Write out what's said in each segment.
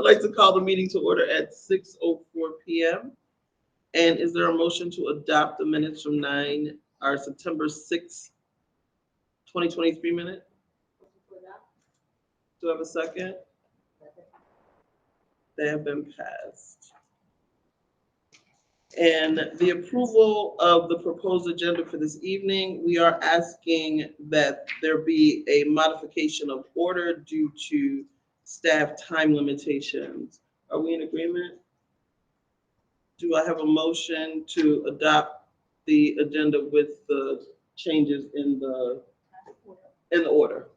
like to call the meeting to order at 6:04 p.m. And is there a motion to adopt the minutes from our September 6th, 2023 minute? Do I have a second? They have been passed. And the approval of the proposed agenda for this evening, we are asking that there be a modification of order due to staff time limitations. Are we in agreement? Do I have a motion to adopt the agenda with the changes in the order?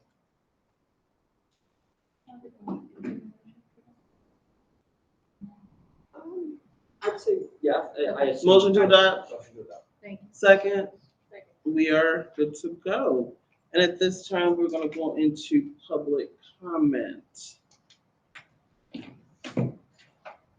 I'd say, yeah, I assume. Motion to adopt? Motion to adopt. Thank you. Second? We are good to go. And at this time, we're gonna go into public comment.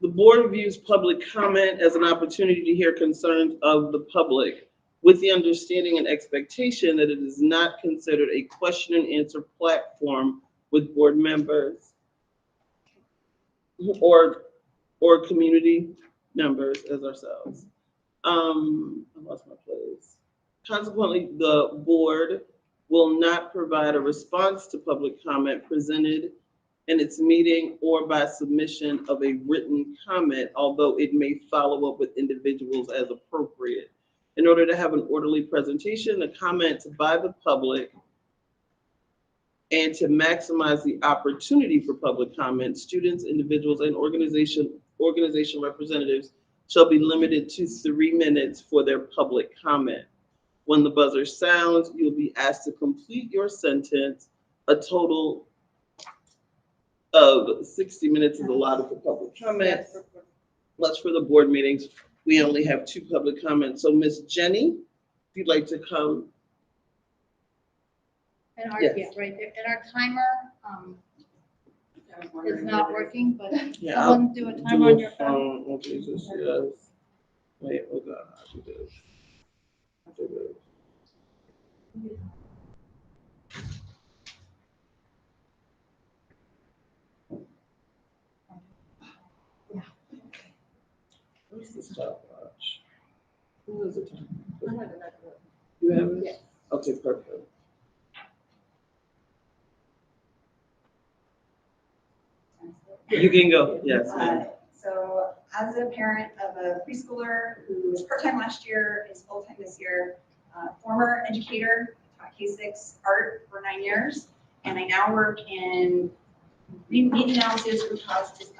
The board views public comment as an opportunity to hear concerns of the public with the understanding and expectation that it is not considered a question and answer platform with board members or community members as ourselves. I lost my place. Consequently, the board will not provide a response to public comment presented in its meeting or by submission of a written comment, although it may follow up with individuals as appropriate. In order to have an orderly presentation, the comments by the public, and to maximize the opportunity for public comment, students, individuals, and organization representatives shall be limited to 3 minutes for their public comment. When the buzzer sounds, you'll be asked to complete your sentence. A total of 60 minutes is allotted for public comments. Much for the board meetings, we only have 2 public comments. So Miss Jenny, if you'd like to come. And our, Yes. yeah, right there, and our timer, is not working, but Yeah, someone do a timer on your phone. Oh, Jesus, yes. Wait, oh God, I do this. I do this. Where's the stopwatch? Who is it? You have it? Yes. Okay, perfect. You can go, yes, ma'am. So as a parent of a preschooler who was part-time last year, is full-time this year, former educator, taught K-6 art for 9 years, and I now work in need analysis, root cause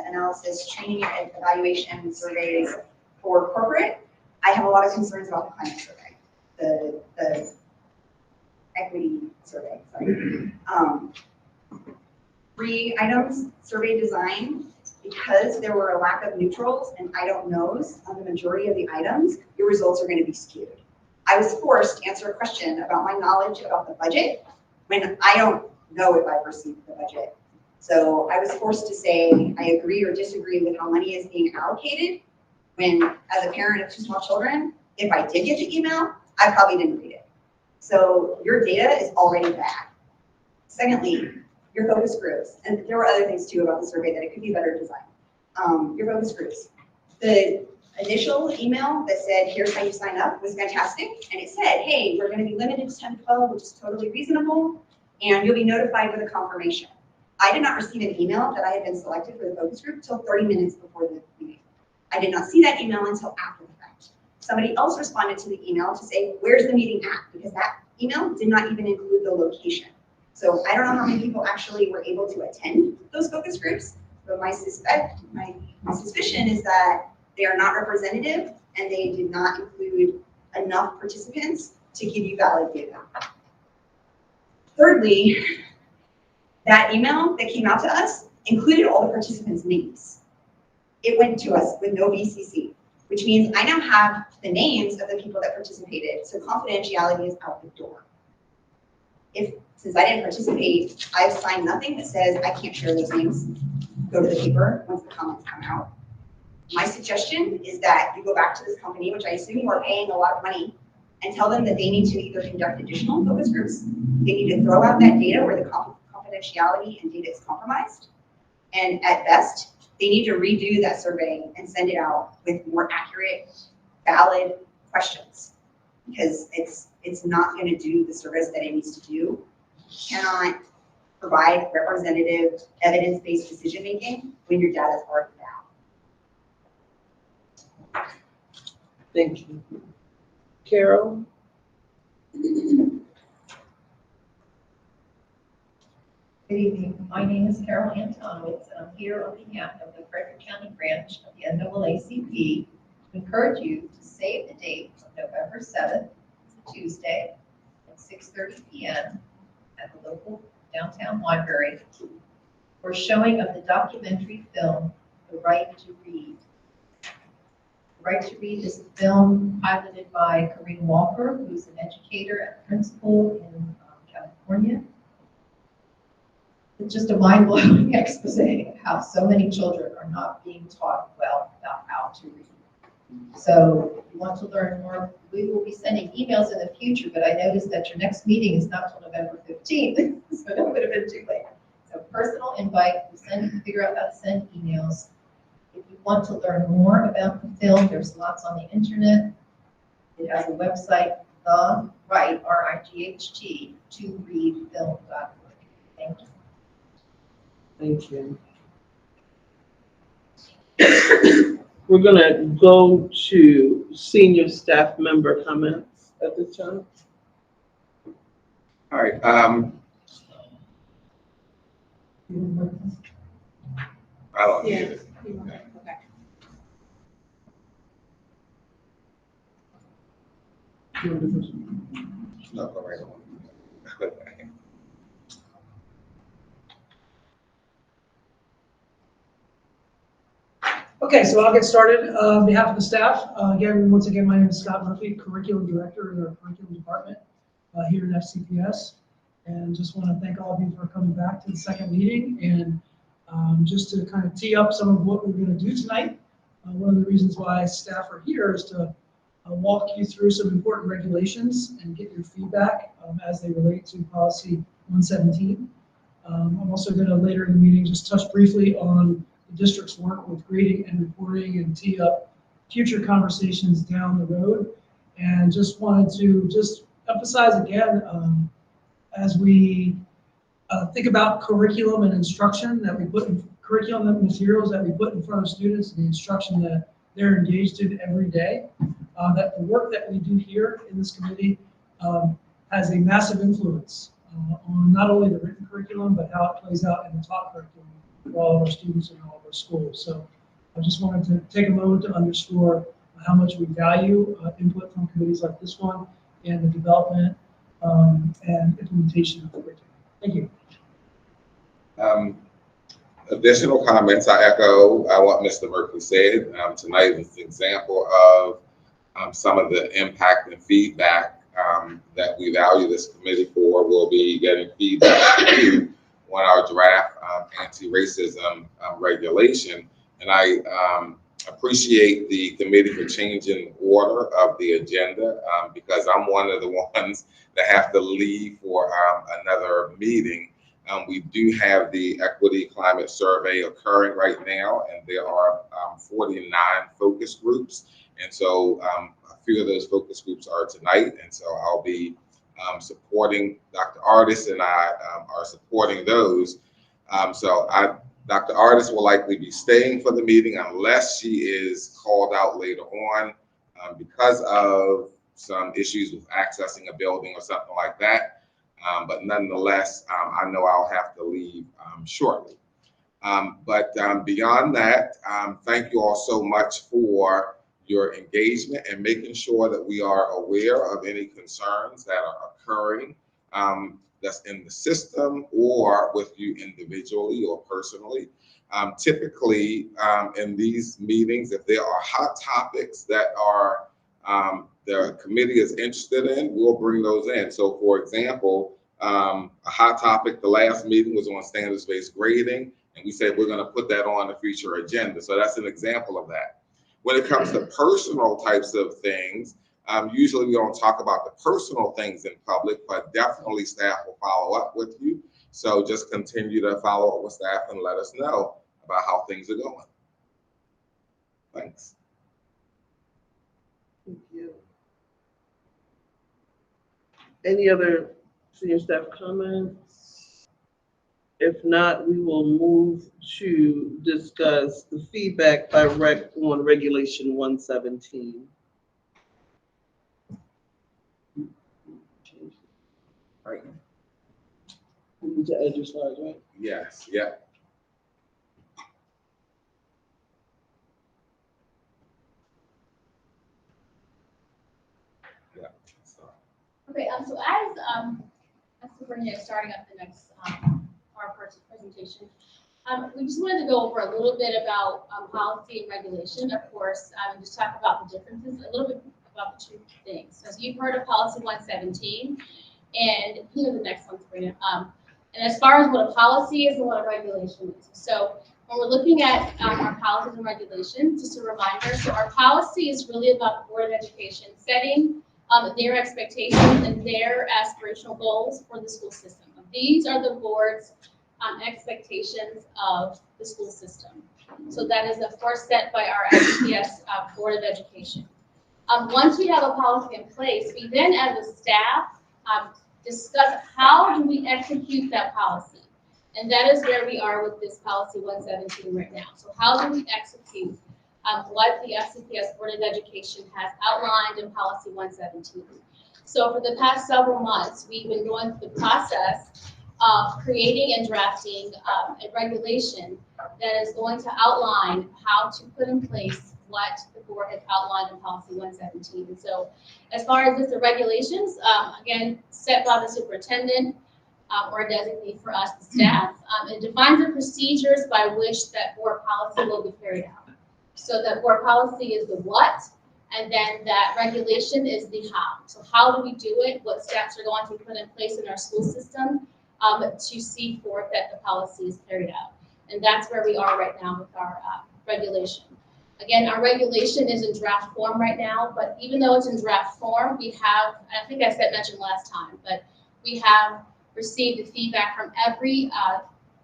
analysis, training and evaluation surveys for corporate. I have a lot of concerns about the climate survey, the equity survey, sorry. 3 items, survey design, because there were a lack of neutrals and I don't knows on the majority of the items, your results are going to be skewed. I was forced to answer a question about my knowledge about the budget when I don't know if I've received the budget. So I was forced to say I agree or disagree with how money is being allocated when, as a parent of 2 small children, if I did get the email, I probably didn't read it. So your data is already bad. Secondly, your focus groups, and there were other things too about the survey that it could be better designed. Your focus groups. The initial email that said, here's how you sign up was fantastic. And it said, hey, we're gonna be limited to 10 to 12, which is totally reasonable. And you'll be notified with a confirmation. I did not receive an email that I had been selected for the focus group until 30 minutes before the meeting. I did not see that email until after the fact. Somebody else responded to the email to say, where's the meeting at? Because that email did not even include the location. So I don't know how many people actually were able to attend those focus groups, but my suspicion is that they are not representative and they did not include enough participants to give you valid data. Thirdly, that email that came out to us included all the participants' names. It went to us with no BCC, which means I now have the names of the people that participated, so confidentiality is out the door. Since I didn't participate, I've signed nothing that says I can't share those names. Go to the paper once the comments come out. My suggestion is that you go back to this company, which I assume you are paying a lot of money, and tell them that they need to either conduct additional focus groups, they need to throw out that data where the confidentiality and data is compromised, And at best, they need to redo that survey and send it out with more accurate, valid questions. Because it's not gonna do the service that it needs to do. Cannot provide representative, evidence-based decision-making when your data is already down. Thank you. Carol? Good evening. My name is Carol Antonowitz, and I'm here on behalf of the Frederick County branch of the NAACP to encourage you to save the date of November 7th, Tuesday, at 6:30 p.m. at the local downtown library for a showing of the documentary film, The Right to Read. The Right to Read is a film piloted by Corinne Walker, who's an educator and principal in California. It's just a mind-blowing expose of how so many children are not being taught well about how to read. So if you want to learn more, we will be sending emails in the future, but I noticed that your next meeting is not till November 15th, so that would have been too late. So personal invite, figure out how to send emails. If you want to learn more about the film, there's lots on the internet. It has a website, the right, R-I-G-H-T, to readfilm.org. Thank you. Thank you. We're gonna go to senior staff member comments at this time. All right, I don't need it. No, go right on. Okay, so I'll get started. On behalf of the staff, once again, my name is Scott Murphy, Curriculum Director in our Curriculum Department here at FCPS. And just want to thank all of you for coming back to the second meeting. And just to kind of tee up some of what we're going to do tonight, one of the reasons why staff are here is to walk you through some important regulations and get your feedback as they relate to Policy 117. I'm also going to later in the meeting just touch briefly on the district's work with grading and reporting and tee up future conversations down the road. And just wanted to just emphasize again, as we think about curriculum and instruction that we put in curriculum and materials that we put in front of students, and the instruction that they're engaged in every day, that the work that we do here in this committee has a massive influence on not only the written curriculum, but how it plays out in the taught curriculum for all of our students in all of our schools. So I just wanted to take a moment to underscore how much we value input from committees like this one and the development and implementation of the curriculum. Thank you. Additional comments, I echo what Mr. Murphy said. Tonight is an example of some of the impact and feedback that we value this committee for. We'll be getting feedback from you on our draft anti-racism regulation. And I appreciate the committee for changing the order of the agenda because I'm one of the ones that have to leave for another meeting. We do have the Equity Climate Survey occurring right now, and there are 49 focus groups. And so a few of those focus groups are tonight. And so I'll be supporting Dr. Artis, and I are supporting those. Dr. Artis will likely be staying for the meeting unless she is called out later on because of some issues with accessing a building or something like that. But nonetheless, I know I'll have to leave shortly. But beyond that, thank you all so much for your engagement and making sure that we are aware of any concerns that are occurring that's in the system or with you individually or personally. Typically, in these meetings, if there are hot topics that are the committee is interested in, we'll bring those in. So for example, a hot topic, the last meeting was on standards-based grading, and we said we're gonna put that on the future agenda. So that's an example of that. When it comes to personal types of things, usually we don't talk about the personal things in public, but definitely staff will follow up with you. So just continue to follow up with staff and let us know about how things are going. Thanks. Thank you. Any other senior staff comments? If not, we will move to discuss the feedback by rec on Regulation 117. Right. We need to add your slides, right? Yes, yeah. Yeah. So, Okay, so as superintendent starting up the next, our presentation, we just wanted to go over a little bit about, policy and regulation, of course, just talk about the differences, a little bit about the two things. So as you've heard of policy 117, and here the next one, Sabrina. And as far as what a policy is and what a regulation is. So when we're looking at our policies and regulations, just a reminder, so our policy is really about the Board of Education setting their expectations and their aspirational goals for the school system. These are the board's expectations of the school system. So that is of course set by our SPS Board of Education. Once we have a policy in place, we then as a staff discuss how do we execute that policy. And that is where we are with this policy 117 right now. So how do we execute what the FCPS Board of Education has outlined in policy 117. So for the past several months, we've been going through the process of creating and drafting a regulation that is going to outline how to put in place what the board has outlined in policy 117. And so as far as the regulations, again, set by the superintendent or designate for us, the staff, it defines the procedures by which that board policy will be carried out. So that board policy is the what, and then that regulation is the how. So how do we do it? What steps are going to be put in place in our school system to see forth that the policy is carried out? And that's where we are right now with our regulation. Again, our regulation is in draft form right now, but even though it's in draft form, we have, I think I mentioned last time, but we have received the feedback from every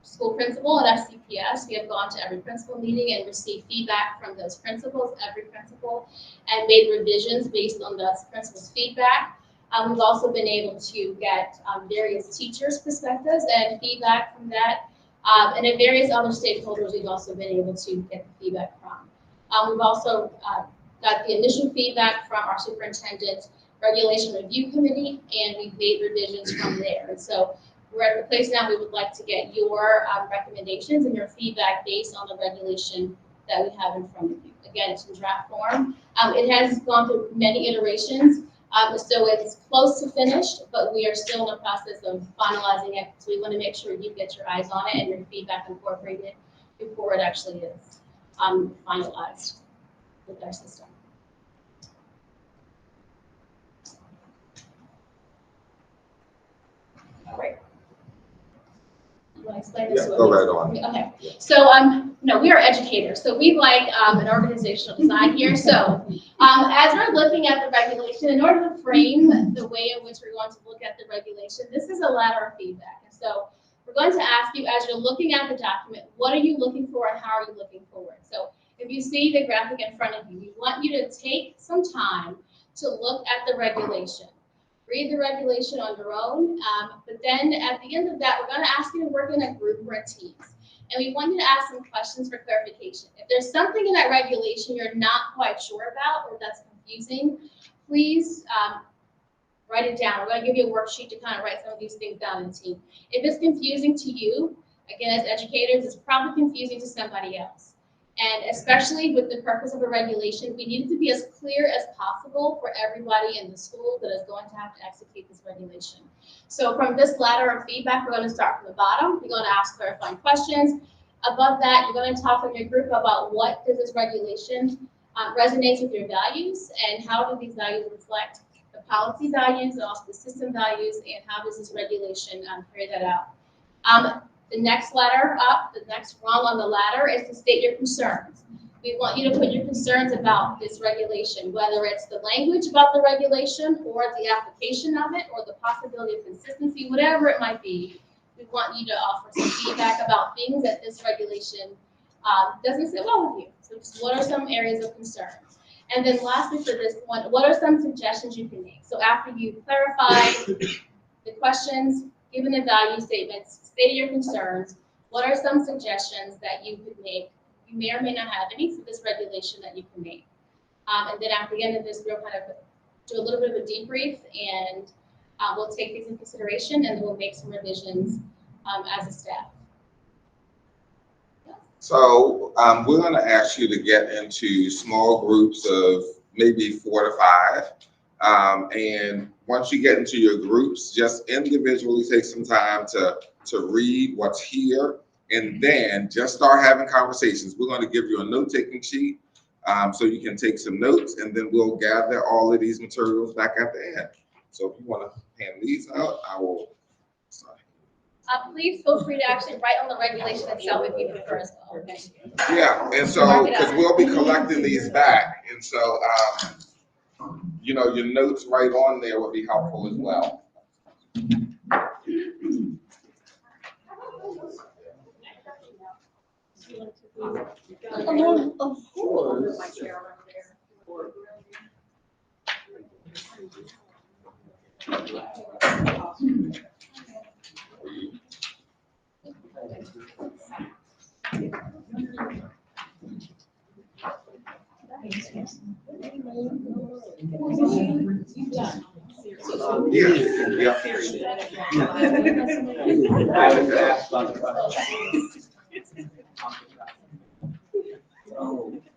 school principal at FCPS. We have gone to every principal meeting and received feedback from those principals, every principal, and made revisions based on those principals' feedback. We've also been able to get various teachers' perspectives and feedback from that. And at various other stakeholders, we've also been able to get the feedback from. We've also got the initial feedback from our superintendent regulation review committee, and we've made revisions from there. And so we're at the place now we would like to get your recommendations and your feedback based on the regulation that we have in front of you. Again, it's in draft form. It has gone through many iterations, so it's close to finished, but we are still in the process of finalizing it. So we want to make sure you get your eyes on it and your feedback incorporated before it actually is finalized with our system. All right. You want to explain this? Yeah, go right on. Okay. So, we are educators, so we like an organizational design here. So, as we're looking at the regulation, in order to frame the way in which we're going to look at the regulation, this is a letter of feedback. And so, we're going to ask you, as you're looking at the document, what are you looking for and how are you looking forward? So, if you see the graphic in front of you, we want you to take some time to look at the regulation. Read the regulation on your own, but then at the end of that, we're going to ask you to work in a group or in teams. And we want you to ask some questions for clarification. If there's something in that regulation you're not quite sure about or that's confusing, please write it down. We're going to give you a worksheet to kind of write some of these things down in team. If it's confusing to you, again, as educators, it's probably confusing to somebody else. And especially with the purpose of a regulation, we need it to be as clear as possible for everybody in the school that is going to have to execute this regulation. So from this ladder of feedback, we're going to start from the bottom. We're going to ask clarifying questions. Above that, you're going to talk in your group about what does this regulation resonates with your values and how do these values reflect the policy values and also the system values, and how does this regulation carry that out. The next ladder up, the next rung on the ladder is to state your concerns. We want you to put your concerns about this regulation, whether it's the language about the regulation or the application of it or the possibility of consistency, whatever it might be. We want you to offer some feedback about things that this regulation doesn't sit well with you. So just what are some areas of concern? And then lastly for this one, what are some suggestions you can make? So after you've clarified the questions, given the value statements, stated your concerns, what are some suggestions that you could make? You may or may not have any for this regulation that you can make. And then at the end of this, we'll kind of do a little bit of a debrief, and we'll take these into consideration, and then we'll make some revisions as a staff. So we're going to ask you to get into small groups of maybe 4 to 5. And once you get into your groups, just individually take some time to read what's here, and then just start having conversations. We're going to give you a note-taking sheet so you can take some notes, and then we'll gather all of these materials back at the end. So if you want to hand these out, I will. Sorry. Please feel free to actually write on the regulation itself if you prefer as well. Okay. Yeah, and so, because we'll be collecting these back, and so, you know, your notes right on there would be helpful as well. Of course. Yeah, yeah. I was gonna ask about the question.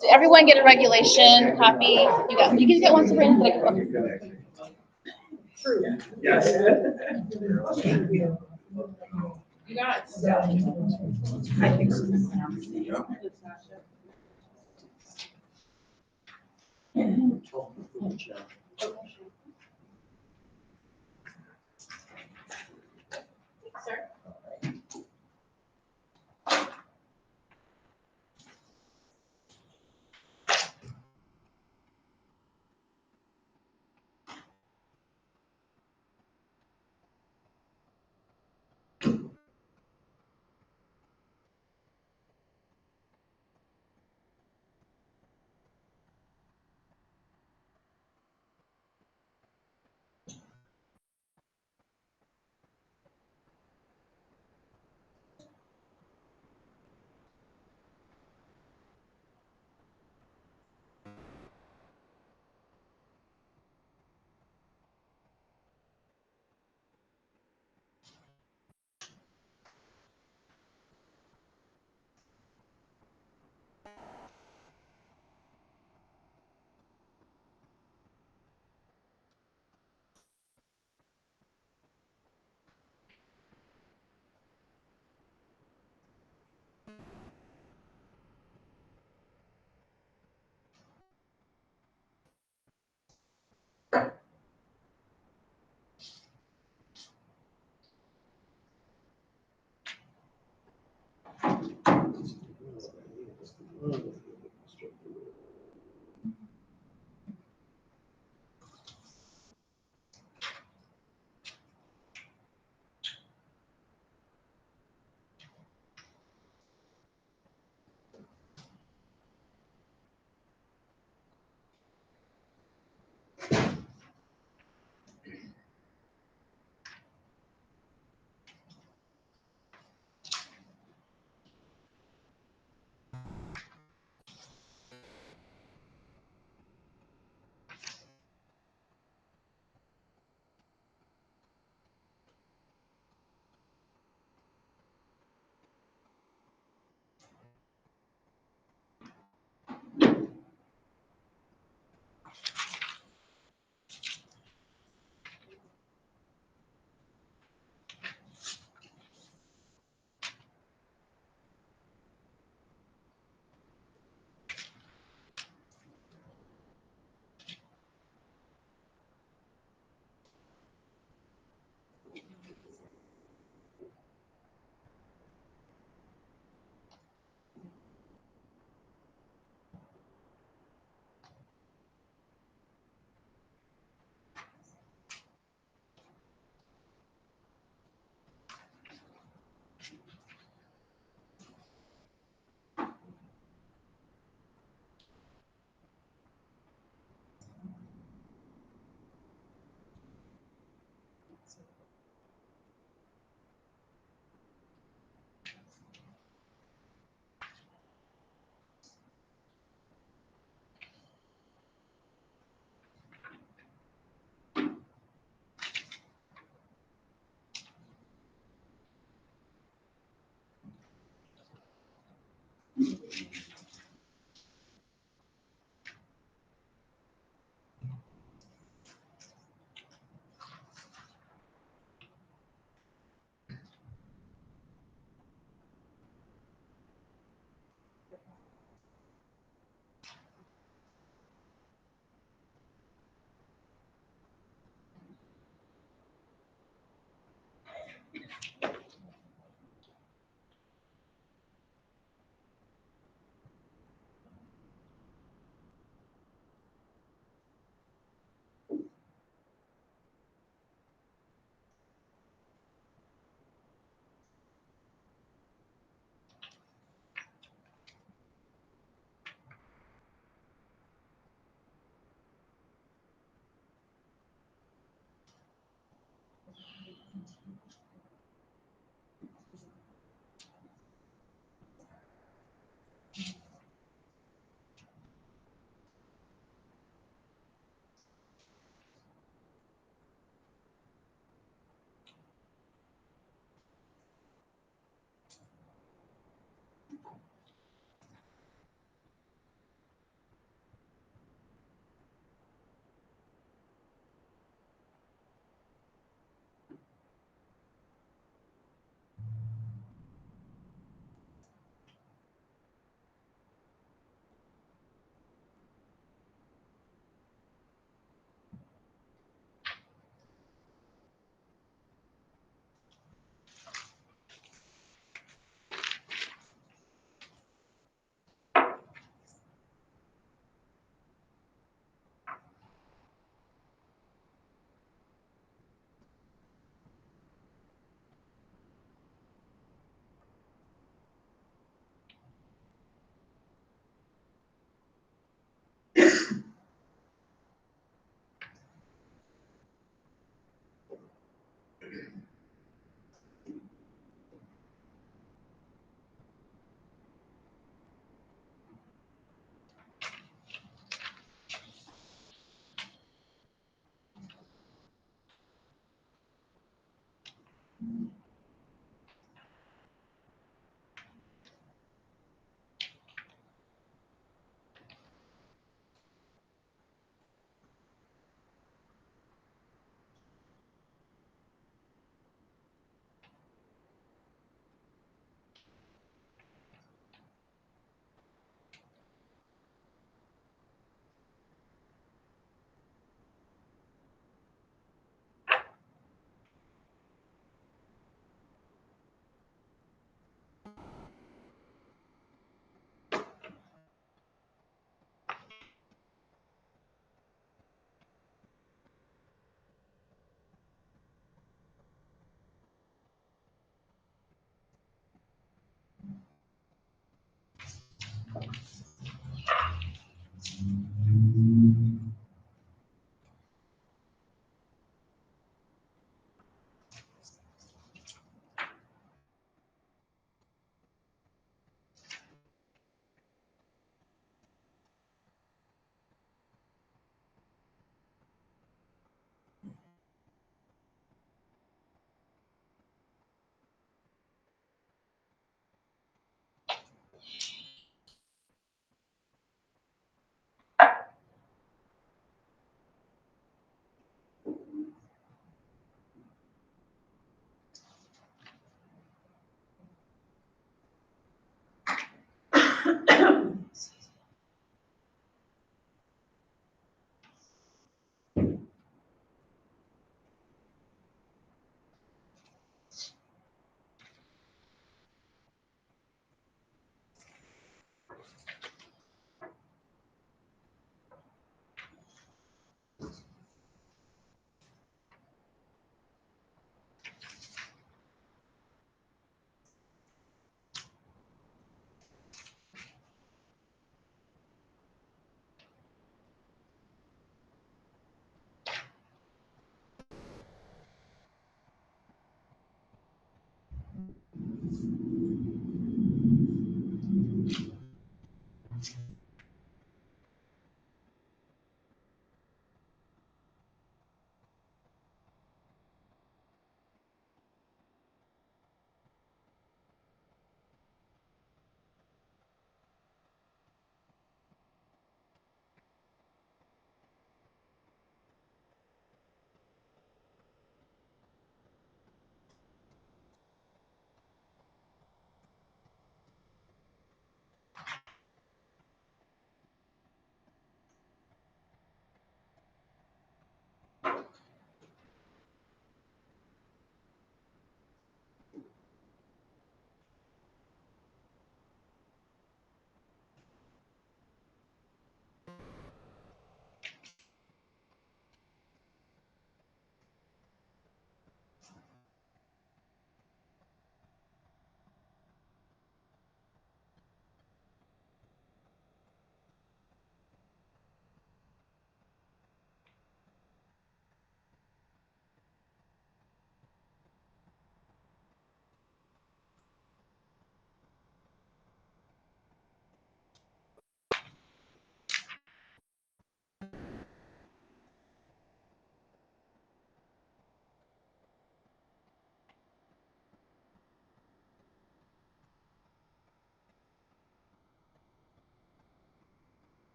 Did everyone get a regulation copy? You can get one, Sabrina. Yes. You guys. I think so. Sir?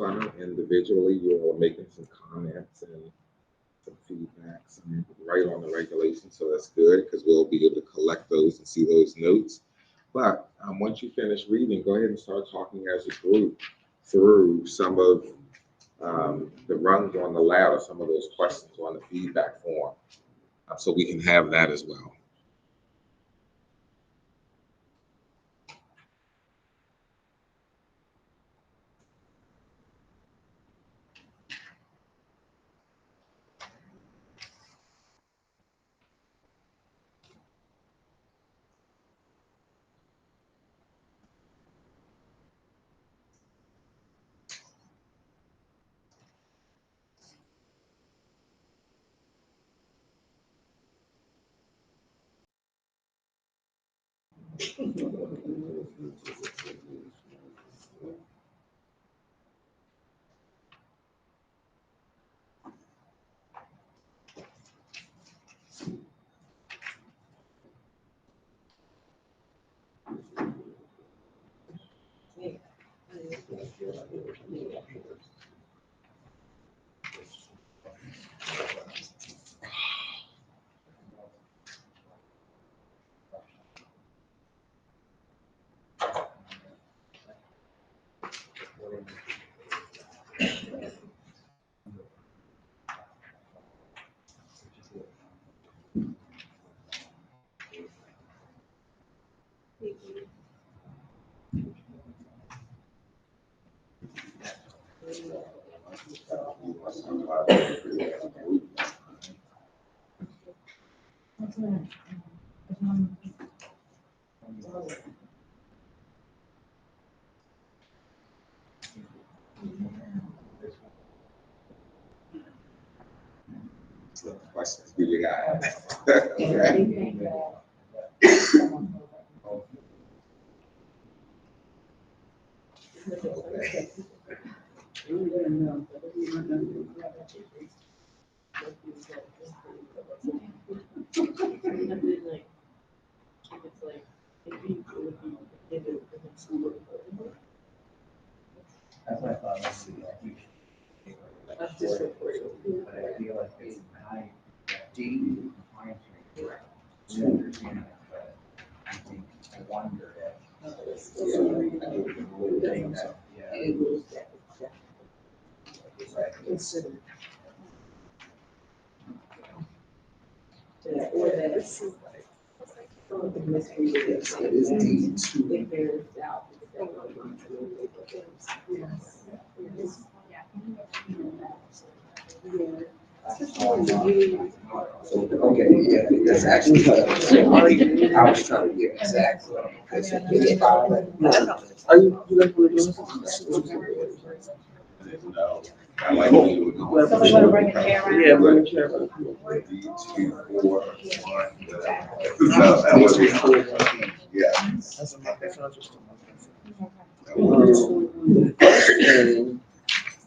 So I know individually you're making some comments and some feedback, some right on the regulations, so that's good because we'll be able to collect those and see those notes. But once you finish reading, go ahead and start talking as a group through some of the rungs on the ladder, some of those questions on the feedback form, so we can have that as well. So questions do you got? Okay. That's what I thought. That's just but I feel like it's high D compliance rate. Correct. To understand it, but I think, I wonder if. Consider. It is D2. Okay, yeah, that's actually, I was trying to get exactly. Are you like to do this? No, I like you. Somebody wanna bring a chair around? Yeah, bring a chair around. D2, 4, 1. No, that was yeah. The question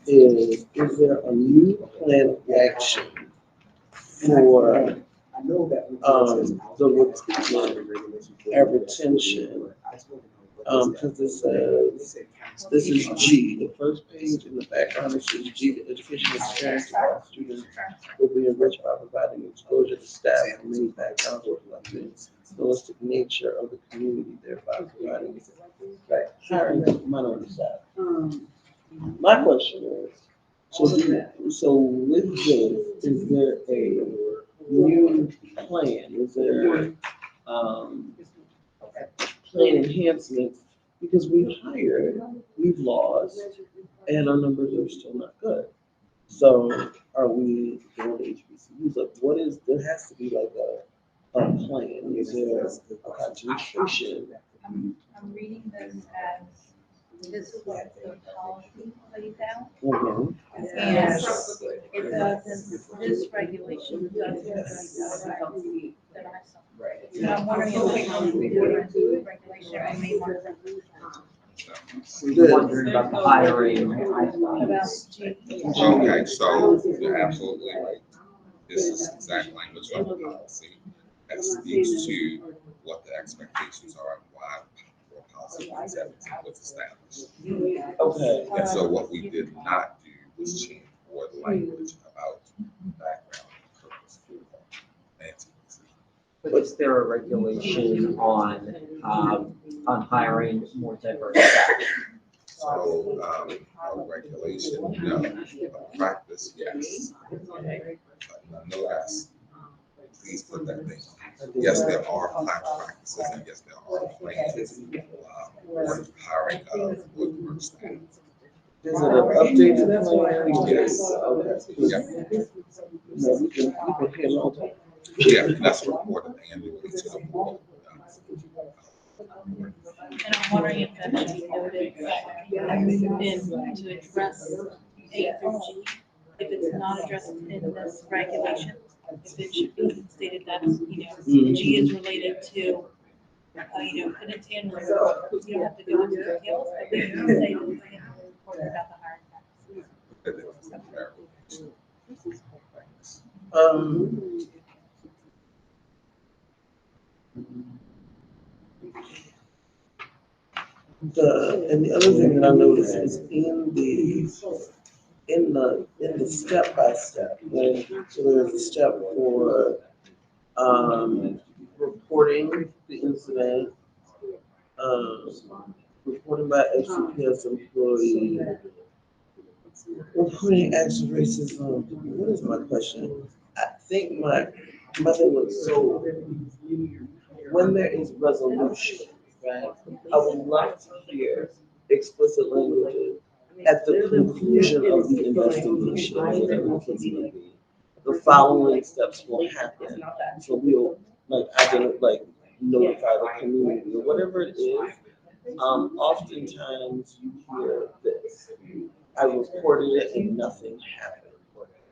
is there a new plan of action for, the recruitment and retention? Because it says, this is G, the first page in the background, it says G, the education experience of our students will be enriched by providing exposure to staff from many backgrounds reflecting the holistic nature of the community, thereby providing hiring minority staff. My question is, so with this, is there a new plan? Is there, plan enhancements? Because we've hired, we've lost, and our numbers are still not good. So are we going to HBCUs? Like, what is, there has to be like a plan. Is there a concentration? I'm reading this as, this is what the policy lays out. Mhm. And it doesn't, this regulation doesn't policy that I saw. Right. So I'm wondering if we want to do a new regulation and may want We're wondering about the hiring. about G. Okay, so you're absolutely right. This is exact language from the policy that speaks to what the expectations are and why policy 117 was established. Okay. And so what we did not do was change more the language about background and purpose for Nancy. But is there a regulation on hiring more diverse staff? So, no regulation, no, but practice, yes. But nonetheless, please put that thing. Yes, there are flat practices, and yes, there are plans for hiring of more diverse staff. Is it an update to that plan? Yes. Yeah. No, we can handle it. Yeah, that's reported annually to the board. And I'm wondering if that should be noted in to address A through G. If it's not addressed in this regulation, if it should be stated that, G is related to, an intent, you don't have to go into details, but they can say that it's important about the hiring practices. And the other thing that I noticed is in the step by step, right? So there's a step for reporting the incident, reporting by FCPS employee, reporting acts of racism. What is my question? I think my thing was, so when there is resolution, right? I would love to hear explicit language at the conclusion of the investigation, whatever the case may be. The following steps will happen. So we'll notify the community or whatever it is. Oftentimes you hear this. I reported it and nothing happened,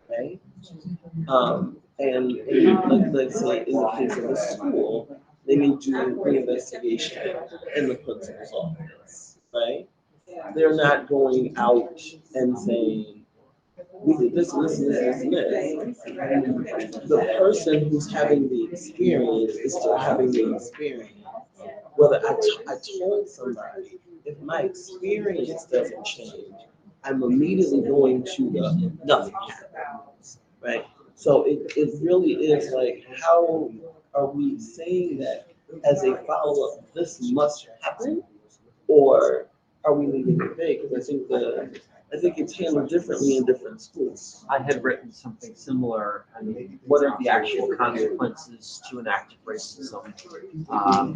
right? And let's say in the case of a school, they may do an investigation in the principal's office, right? They're not going out and saying, we did this, and this, and this, and this, and this. The person who's having the experience is still having the experience. Whether I told somebody, if my experience doesn't change, I'm immediately going to the nothing happens, right? So it really is like, how are we saying that as a follow-up, this must happen? Or are we leaving it vague? Because I think it's handled differently in different schools. I had written something similar. I mean, what are the actual consequences to an act of racism?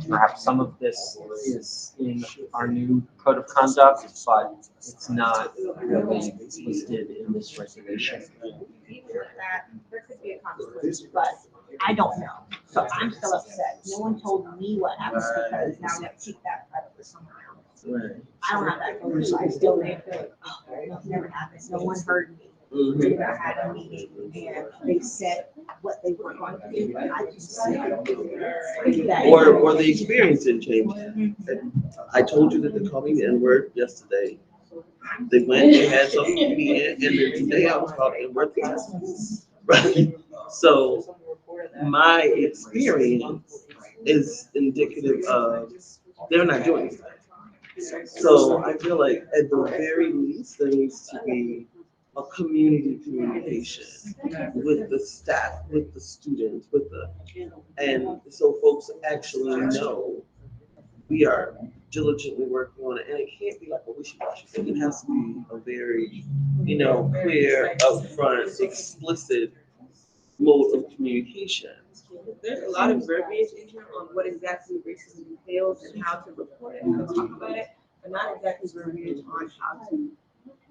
Perhaps some of this is in our new code of conduct, but it's not really listed in this regulation. There could be a consequence, but I don't know. So I'm still upset. No one told me what happened because now I'm gonna keep that private for someone else. Right. I don't have that control, so I still may feel like, oh, nothing never happened. No one heard me. Mhm. We had a meeting and they said what they were going to do, but I just said that. Or the experience didn't change. I told you that they called me the N-word yesterday. They went, they had something to me, and then today I was called N-word twice. Right? So my experience is indicative of they're not doing anything. So I feel like at the very least, there needs to be a community communication with the staff, with the students, and so folks actually know we are diligently working on it. And it can't be like a wishy-washy thing. It has to be a very, clear, upfront, explicit mode of communication. There's a lot of verbiage in here on what exactly racism entails and how to report it, how to talk about it, but not exactly verbiage on how to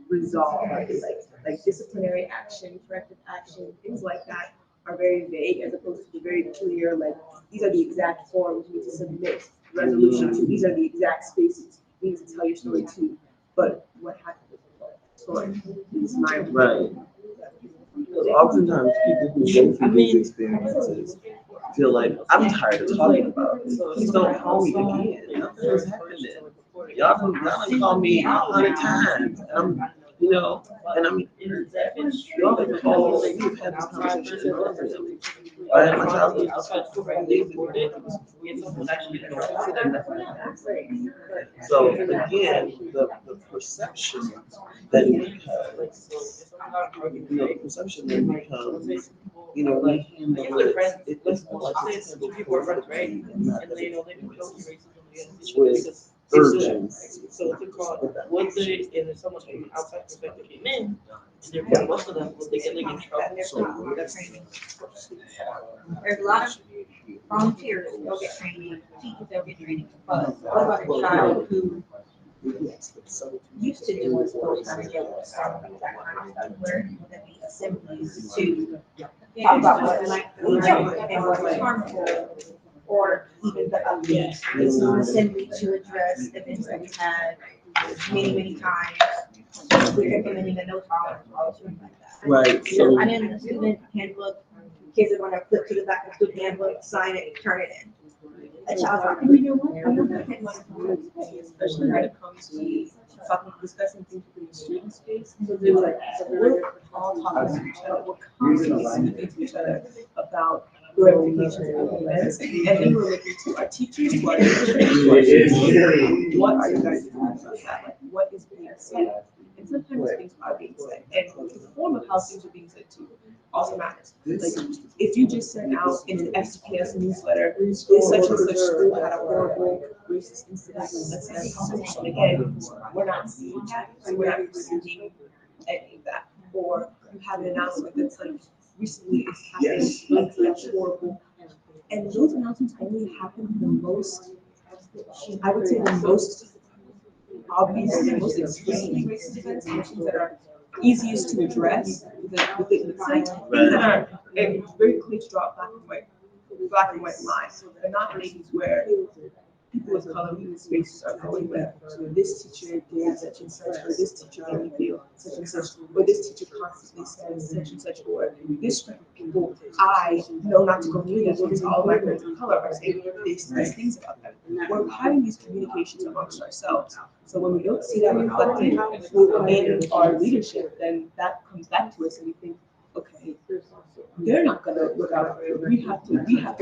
resolve it. Like disciplinary action, corrective action, things like that are very vague as opposed to very clear, like these are the exact forms you need to submit resolution to, these are the exact spaces you need to tell your story to, but what happened with the story is my Right. Because oftentimes people who go through these experiences feel like, I'm tired of talking about it. Please don't call me again. Nothing is happening. Y'all can call me 100 times. And I'm, and I mean, y'all can call, we've had this conversation. My child is outside school right now, boarded, and someone actually don't sit in that. So again, the perception that we have, the perception then becomes, we handle it, it's more like it's handled with urgency. So if it's called, once they, and if someone from outside perspective came in, and they're most of them, was they getting in trouble? There's a lot of volunteers, they'll get training, teachers, they'll get training, but what about a child who used to do those kind of skills, that kind of stuff, where there be assemblies to talk about what like the and what is harmful, or even the ugly. It's an assembly to address events that we've had many times. We're implementing a no tolerance policy like that. Right, You know, so. I know in the student handbook, kids are gonna flip to the back of the student handbook, sign it, turn it in. A child's like, you know what, I'm not gonna take my. Especially when it comes to discussing things within the student space. So they were like, we're all talking to each other, we're constantly speaking to each other about the ramifications of events. And then we're looking to our teachers, to our administrators, what are you guys doing about that? Like, what is being said? And sometimes things are being said, and the form of how things are being said too also matters. Like, if you just send out in an FCPS newsletter, this such and such school had a horrible racist incident, let's say, again, we're not seeing that, so we're not receiving any of that. Or you have an announcement that's like, recently it's happened, that's horrible. And those announcements only happen the most, I would say the most obvious, the most explicitly racist events, issues that are easiest to address within the site. Things that are very clear to draw black and white lines. They're not things where people of color in spaces are going with, this teacher did such and such, or this teacher made me feel such and such, or this teacher constantly says such and such, or this group of people, I know not to go through this because all of my friends of color are saying these things about them. We're having these communications amongst ourselves. So when we don't see that reflected in our leadership, then that comes back to us and we think, okay, they're not gonna look out for it. We have to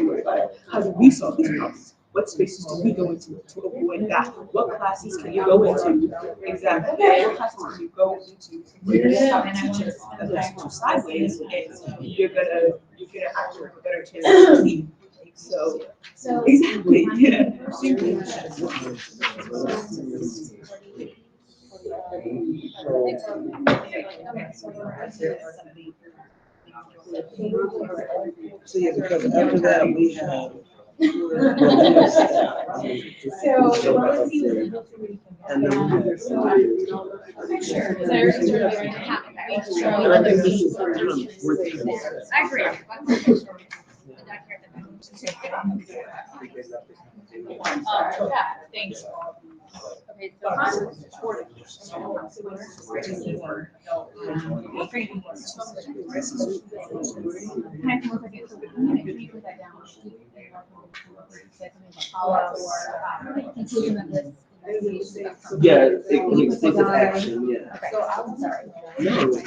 worry about it. How do we solve these problems? What spaces do we go into to avoid that? What classes can you go into? Exactly. What classes can you go into? Where you have a teacher that's teaching sideways, and you're gonna actually have a better chance to succeed. So exactly. Yeah. So yeah, because after that, we have. And then I agree. Yeah, thanks. Okay, Yeah, it takes action, yeah. Okay, I'm sorry. No.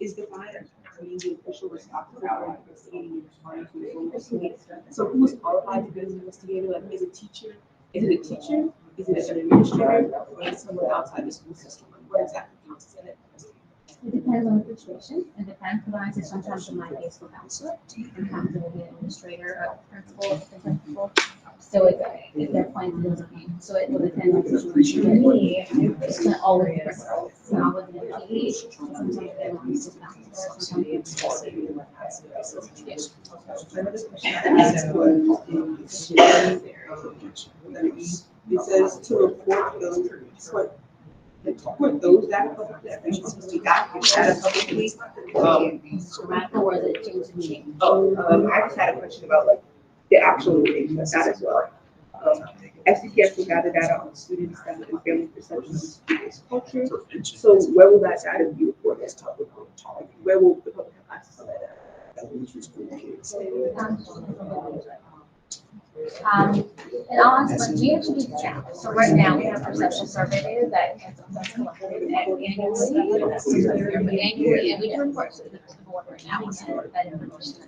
Is defined as being the official responsible for investigating and responding to an investigator. So who is qualified to be an investigator? Like, is it a teacher? Is it a teacher? Is it an administrator? Or is it someone outside the school system? Like, what exactly counts as an investigator? It depends on the situation. It depends on the sometimes it might be a school counselor, sometimes it will be an administrator, or principal, assistant principal. So if they're planning to discipline, so it will depend on the situation. For me, it's not always the principal. It's not always the PE. Sometimes they will be school counselor, sometimes it's Another question I asked was, it says to report those data publicly, I think it's supposed to be data publicly. or is it change the meaning? I just had a question about like the actual location of that as well. FCPS will gather data on students, staff, and family perceptions of students' culture. So where will that data be reported? Where will the public have access to that data? And I'll ask, like, we actually do this now. So right now, we have perception survey data that's collected annually, and we do report to the board right now on that information.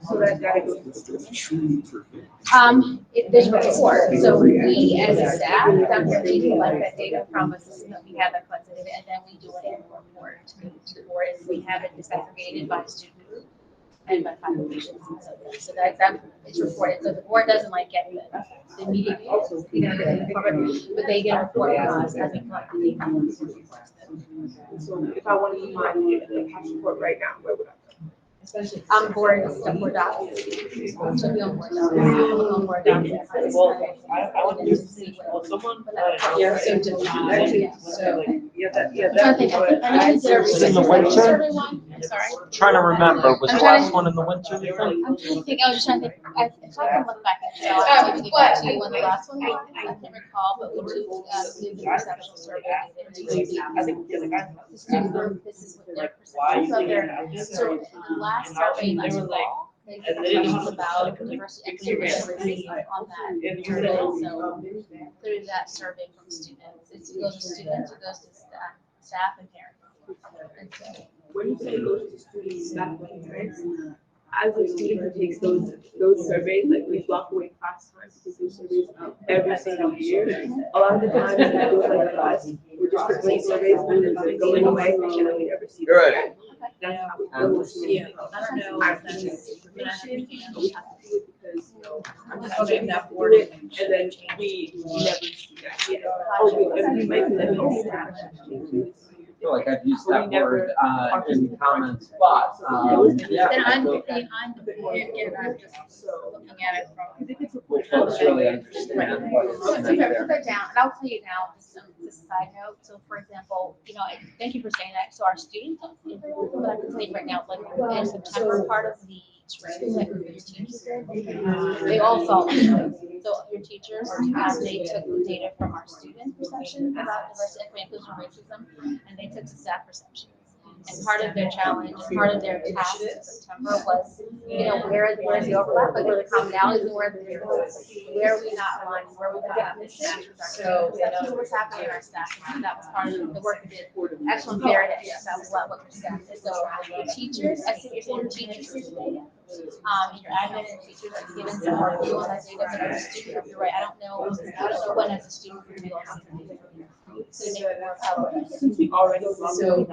So that data goes to the students. There's a report, so we as a staff, that we collect that data from a system that we have that collects it, and then we do an annual report to the board, and we have it disaggregated by student group and by populations and so forth. So that is reported, so the board doesn't like get the immediate, but they get a report from us as we collect the data. So if I wanted to find the cash report right now, where would I go? On board, board docs. So be on board docs. On board docs. Yeah, so Was it in the winter? I'm sorry. Trying to remember, was the last one in the winter? you think? I'm trying to think, I was just trying to think, if I can look back at it, I'll maybe get back to you when the last one was, I can't recall, but we did the perceptual survey. The student group, this is what their perceptions of their, so in the last survey last fall, they did questions about diversity, equity, and race on that survey, so through that survey from students, it goes to students, it goes to staff and parents. And so, When you say it goes to students, staff, and parents, as a student who takes those surveys, like we block away class time to take those surveys every single year. A lot of the times it goes like us, we're just putting surveys and then it's going away and then we never see them. Right. That's how it goes. Yeah, I don't know. I have to do information, but we have to do it because, you know, I'm just doing that for it, and then we never see that. Yeah. Oh, we might be like, oh, yeah. I feel like I've used that word in comments, but yeah. then I'm I just looking at it from. will folks really understand what So is put there. that down, and I'll tell you now, just a side note, so for example, thank you for saying that, so our students don't see very well, but I can tell you right now, like, in September, part of the training that your teachers did, they all felt, so your teachers, they took data from our student perception about diversity, equity, inclusion, racism, and they took the staff perception. And part of their challenge, part of their task in September was, where's the overlap, like where the commonalities and where are we not aligning, where are we not missing? So that's what was happening in our staff, and that was part of the work we did. Excellent, there it is, that was what your staff did. So the teachers, I think it's your teachers, your admin and teachers are given some more view on that data, but as a student, you're right, I don't know when as a student we will see the data. So make it more public. Since we already lost time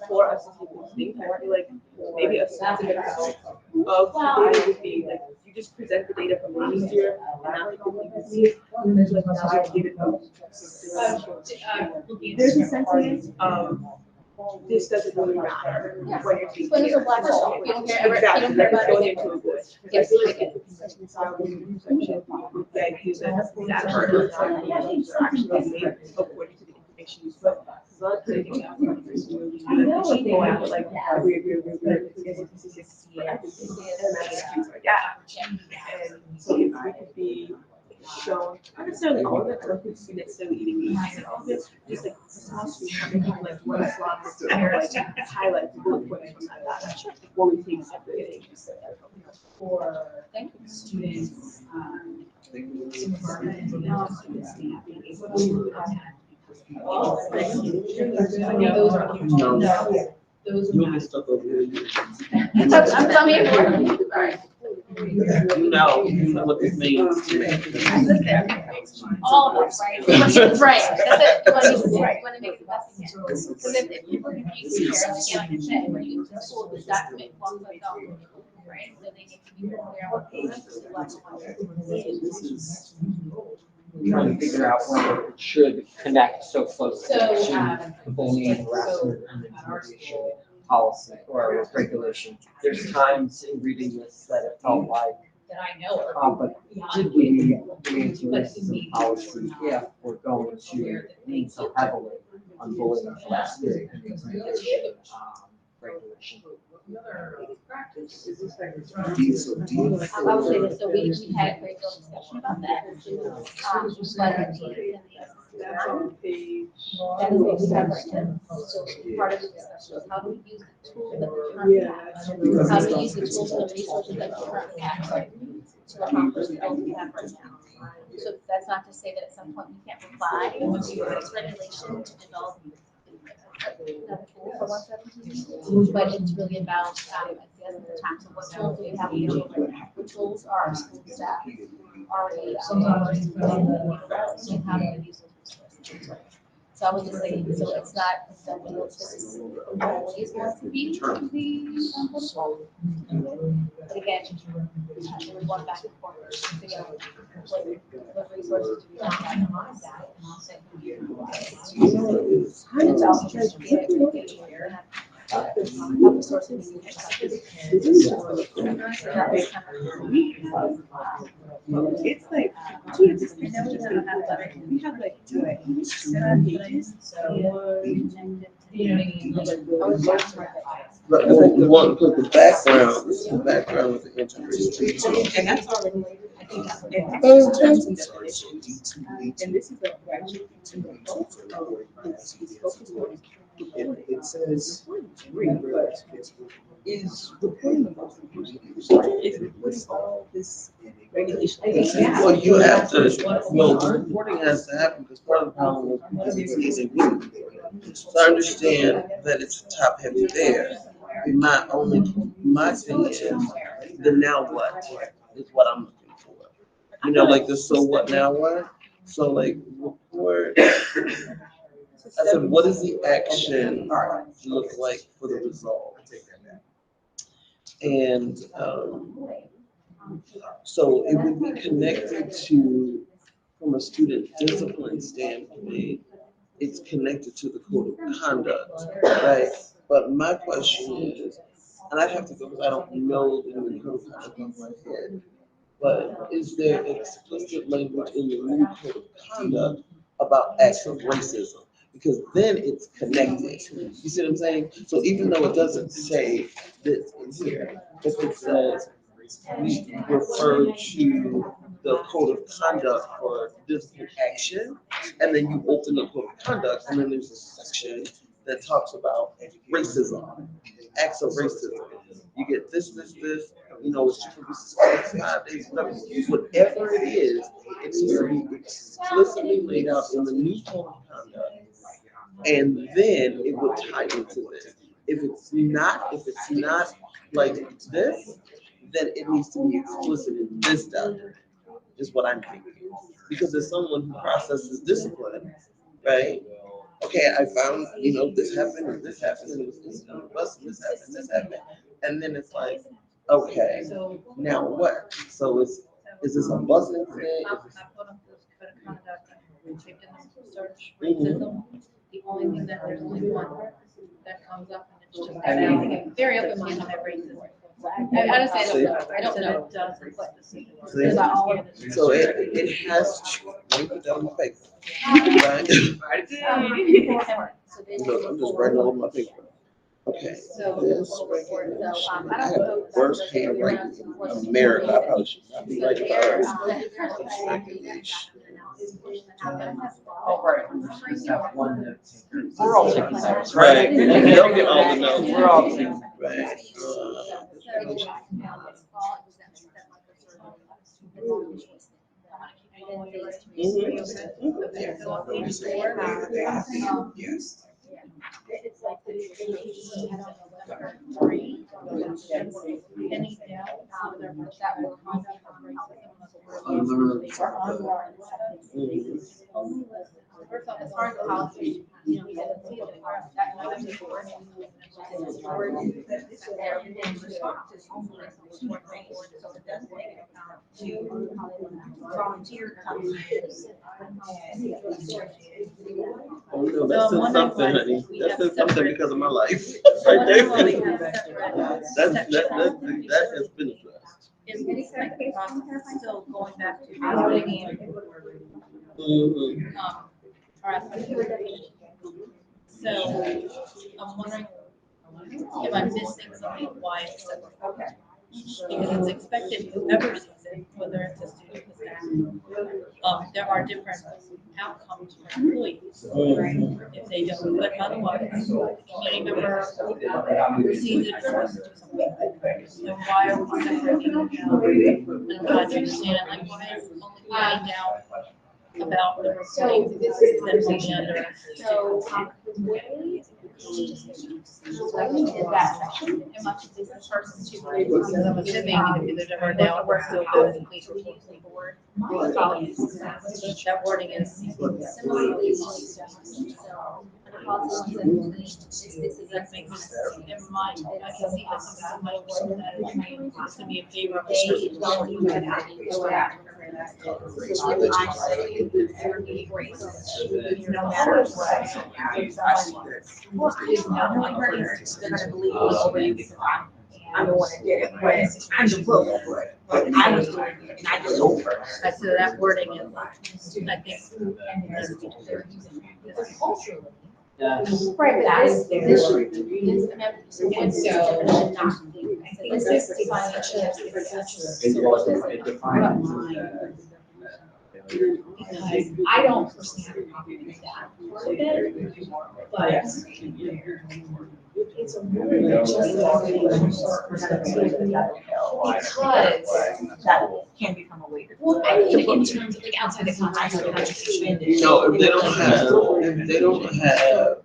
for us to take things, I feel like maybe a sensitive result of the data would be like, you just present the data from last year, and now people can see it, and there's like now I give it up. There's a sentiment of this doesn't really matter when you're taking When it's it. a black hole, you don't care, Exactly, you don't care like it's about going it. into a bush. I feel like it's a perception style of perception with the idea that part of the decisions are actually made according to the information you put. Because a lot of times I go out like, we agree, and then it's like, yeah. And so if we could be shown, not necessarily all of it, I don't think we necessarily even need all of it, just like a small screen, having like one slot to like highlight the bullet points from that data before we take everything. For students, some of our students being able to those are huge. Those You'll are get stuff over here. I'm here for it. All right. You know what this means. All of us, right? Right, that's it, you want to make the best you can. Because if people can use it, parents, again, like I said, when you use the tool, the document walks like that, right? So they need to be clear on what they want to watch. Trying to figure out whether it should connect so closely So, to the bullying, harassment, and intimidation policy or regulation. There's times in reading this that it felt like, that I know of. but did we anti-racism policy if we're going to lean so heavily on bullying, harassment, and intimidation regulation? I will say this, so we had a great deal of discussion about that. That is a separate, so part of the discussion is how do we use the tools that we currently have? How do we use the tools and the resources that we currently have? to accomplish the goals we have right now. So that's not to say that at some point we can't apply to this regulation to develop another tool for 117, but it's really about, at the end of the time, so what tools do we have available right now? What tools are our school staff already, Sometimes you found and how do we use those resources? So I would just say, so it's not something that this is always going to be the protocol. But again, we're going back and forth, figure out what resources do we have to mind that, and also it's also just to get education here. Help the sources. It's like, geez, I know we have like 7 pages. But I think we want to put the background, this is the background of the integration. And that's already, I think that's. And this is a graduate. It says three, but is reporting about Is reporting all this regulation. Well, you have to, well, the reporting has to happen because part of the problem was because it's easy. So I understand that it's top heavy there. And my thing is, the now what is what I'm looking for. You know, like the so what, now what? So like report, I said, what does the action look like for the result? And so it would be connected to, from a student discipline standpoint, it's connected to the code of conduct, right? But my question is, and I'd have to go because I don't know the new code of conduct off my head, but is there explicit language in the new code of conduct about acts of racism? Because then it's connected. You see what I'm saying? So even though it doesn't say this in here, if it says we refer to the code of conduct for discipline action, and then you open the code of conduct, and then there's a section that talks about racism, acts of racism. You get this, you know, it's 5 days, whatever it is, it needs to be explicitly laid out in the new code of conduct. And then it would tie into this. If it's not like this, then it needs to be explicit in this document, is what I'm thinking. Because as someone who processes discipline, right? Okay, I found, you know, this happened, and this happened, and it was this on the bus, and this happened. And then it's like, okay, now what? So is this a bus incident? The only thing that there's only one that comes up, and it's just, I'm very open-minded on racism. Honestly, I don't know. There's not all of it. So it has to, let me put that on my paper. Right? Look, I'm just writing all over my paper. Okay. This regulation, I have the worst handwriting in America. I probably should not be writing ours. This regulation. Oh, right, we just have one note taker. We're all taking notes, Right, right? they'll get all the notes. We're all taking. Right. Yes. It's like three, any doubt, that will First off, as far as the policy, you know, we said it's legal, that knowledge is important. To volunteer comes. Oh, no, that says something, honey. That says something because of my life. So Right one there. of them we have separate That has been addressed. is like the process still going back to visiting Mhm. our athletic direction. So I'm wondering if I'm missing something, why it's separate. Because it's expected whoever sees it, whether it's a student, a staff, there are different outcomes for employees, right? If they don't, but otherwise, the community member receives it first or something. So why are we separating it out? And I'm trying to understand, like, why is only finding out about the reporting that's under? So, the way is that section, and much of this person to. Because I'm assuming if there's ever a doubt, we're still going to please report to the board. That wording is. Similarly, so, under policy 117, this is That makes sense. In my, I can see that some of my work that is to be in favor of. No matter what. They're gonna believe me over you because I'm the one that did it, but I'm the book, but I was doing it and I just over. So that wording is, I think. Right, but that is, this should, this amendment, and so, not, this is financial. I don't personally have a problem with that part of it, but it's a really just because That can become a way to. well, I mean, in terms of like outside the context of the constitution. No, if they don't have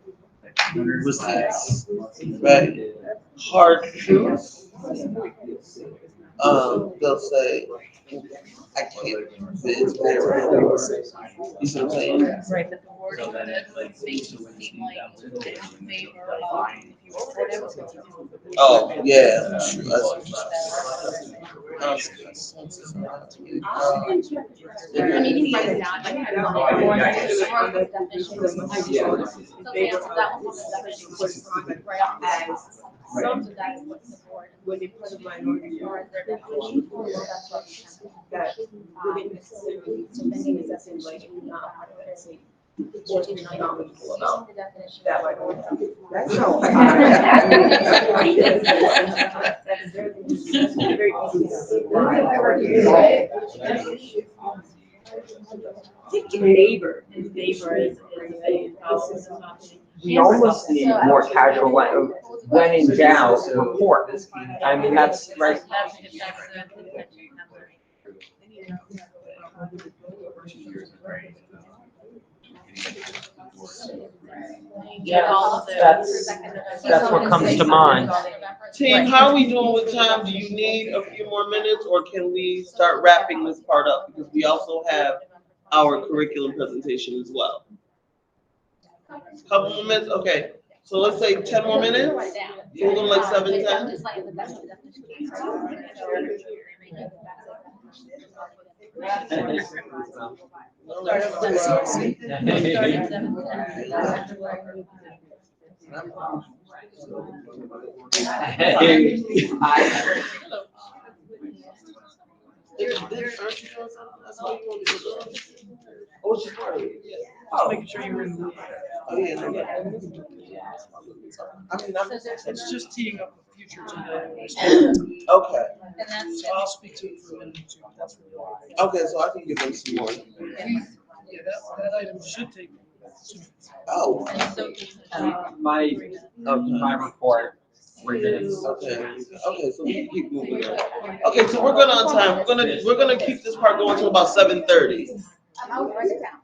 receipts, right, hard truths, they'll say, I can't, it's there. You see what I'm saying? Right, but the wording of it makes it seem like they're in favor of if you report it. Oh, yeah. True. I mean, you can write it down, like, I don't know, or the definitions. Something else, that one was the definition, right off as, some of that is what's the board. When they put a minority Or is there definition? that wouldn't necessarily seem like not advocating or even knowledgeable about The definition. that minority. That's so. Neighbor. In favor is We almost need more casual, when in doubt, report. I mean, that's right. Yeah, all of That's what comes to mind. Team, how are we doing with time? Do you need a few more minutes, or can we start wrapping this part up? Because we also have our curriculum presentation as well. Couple more minutes, okay. So let's say 10 more minutes? So we're going like 7, 10? Just making sure you're in the. Oh, yeah, no, no. I mean, It's just teeing up the future today. okay, And that's. So I'll speak to it for a minute or two. That's really all. okay, so I can give them some more. Yeah, that item should take. 2 minutes. Oh, My report, we're gonna. okay, so we can keep moving on. Okay, so we're good on time. We're gonna keep this part going till about 7:30. I'll write it down.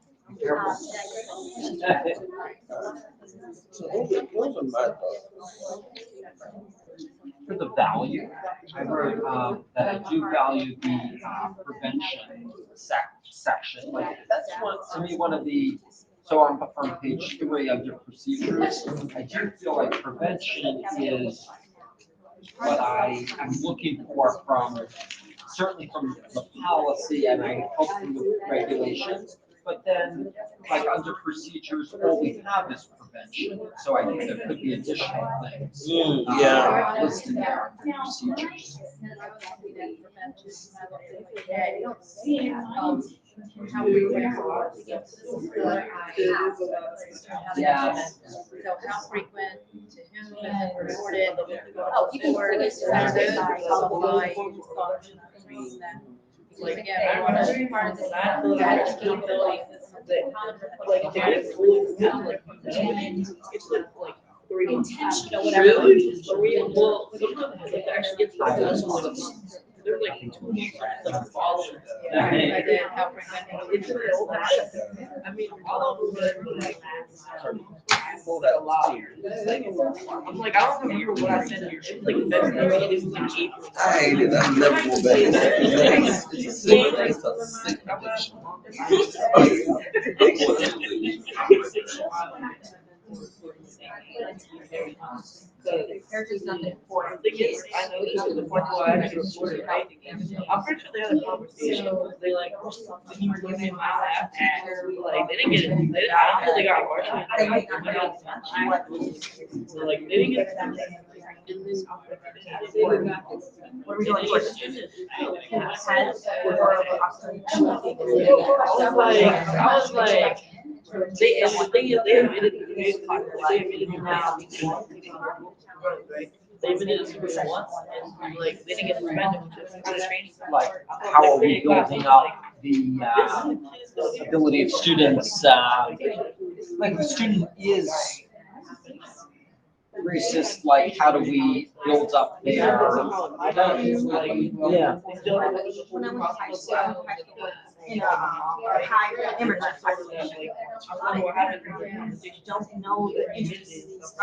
So those are my thoughts. For the value, I wrote, that I do value the, prevention section, like, that's to me, one of the, so on page 3 under procedures, I do feel like prevention is what I am looking for from, certainly from the policy, and I hope from the regulations, but then, like, under procedures, all we have is prevention, so I think there could be additional things. Yeah. Listed there under procedures. I don't see it, how we record to get to Yes. So how frequent, to whom, and reported, oh, you can. like, Yeah, I remember part of this. that, like, like, there's it's like 3. Intentional, whatever. Really? 3, well, sometimes like actually gets like there's like 2 that follow. I did help It's real. I mean, all of them are like that a lot. I'm like, I don't remember what I said here. It's like it is like 8. I did not never go back. It's the same place as sick There's just nothing for The thing is, I know this is the point why I actually reported, right? I'm pretty sure they had a conversation. They like, when you were giving me my lap, like, they didn't get it. I don't think they got it. So like, they didn't get it. What are we doing for students? I was like, they, and the thing is, they admitted it, they admitted it now. They admitted it to once, and like, they didn't get suspended, which is kind of strange. Like, how are we building up the ability of students, like the student is racist, like how do we build up their, Yeah. When I went to high school, in a high immigrant population, a lot of immigrants don't know the intricacies of I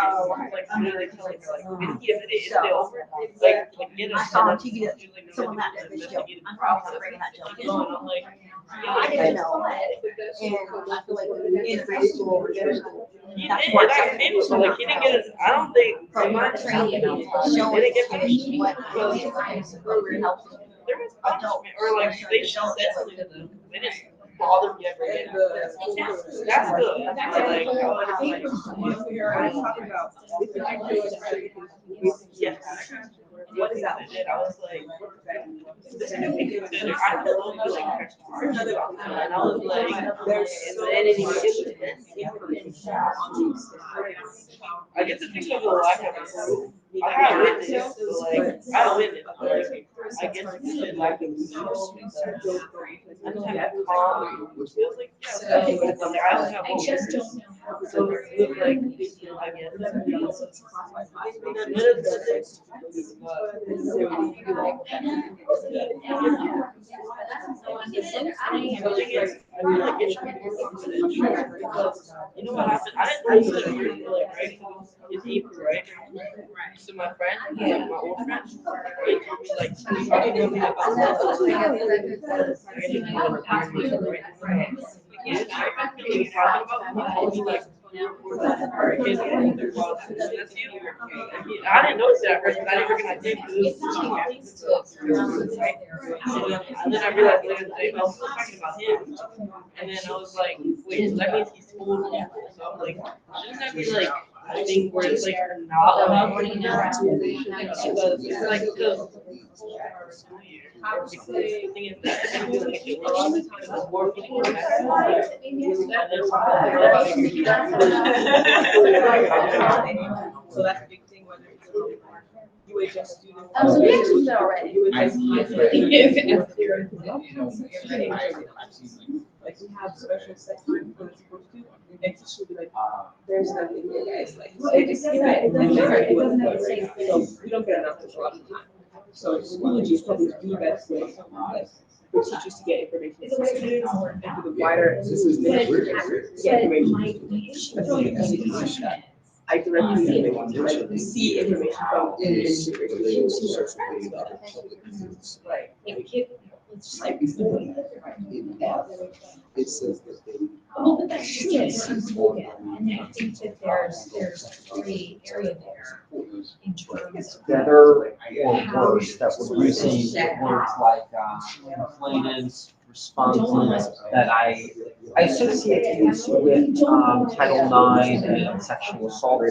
saw on TV that someone laughed at this joke. I'm probably not bringing that joke in. I didn't know. And I feel like in grade school or middle school, that's more acceptable. So like, he didn't get it, I don't think. But my training, showing kids what really is helping There was punishment, or like, they said something to them, they didn't bother me ever again. That's good. Like, I was talking about. yes. What is that? And I was like, this is gonna be good. I don't know, like, and I was like, they didn't even get to this. I get to think of the lack of proof. I had a witness, so like, I had a witness, but like, I guess it's lack of proof. I just have calm, which feels like, yeah, I don't have hope. So it was like, I guess. You know what happened? I didn't know you were like, right? It's April, right? So my friend, like my old friend, he told me like, I didn't know about I didn't notice that at first, but I didn't recognize him because and then I realized later that I was talking about him, and then I was like, wait, so that means he's told people. So I'm like, shouldn't that be like a thing where it's like not allowed to do that? It's like, because the thing is that I feel like it was because more people and so that's a big thing, whether it's UHS students. So we actually did that already. Like, we have special sections when it's supposed to, and teachers will be like, there's nothing here, guys, like, they just see that, and then they're doing it. So we don't get enough a lot of the time. So school just probably do the best way for teachers to get information to students and for the wider get information. I directly like, see information from right. It's just like. It says that they. Oh, but that's just it. And I think that there's a gray area there in terms of. better or worse that we're using words like complainants, responses that I associate these with Title IX and sexual assault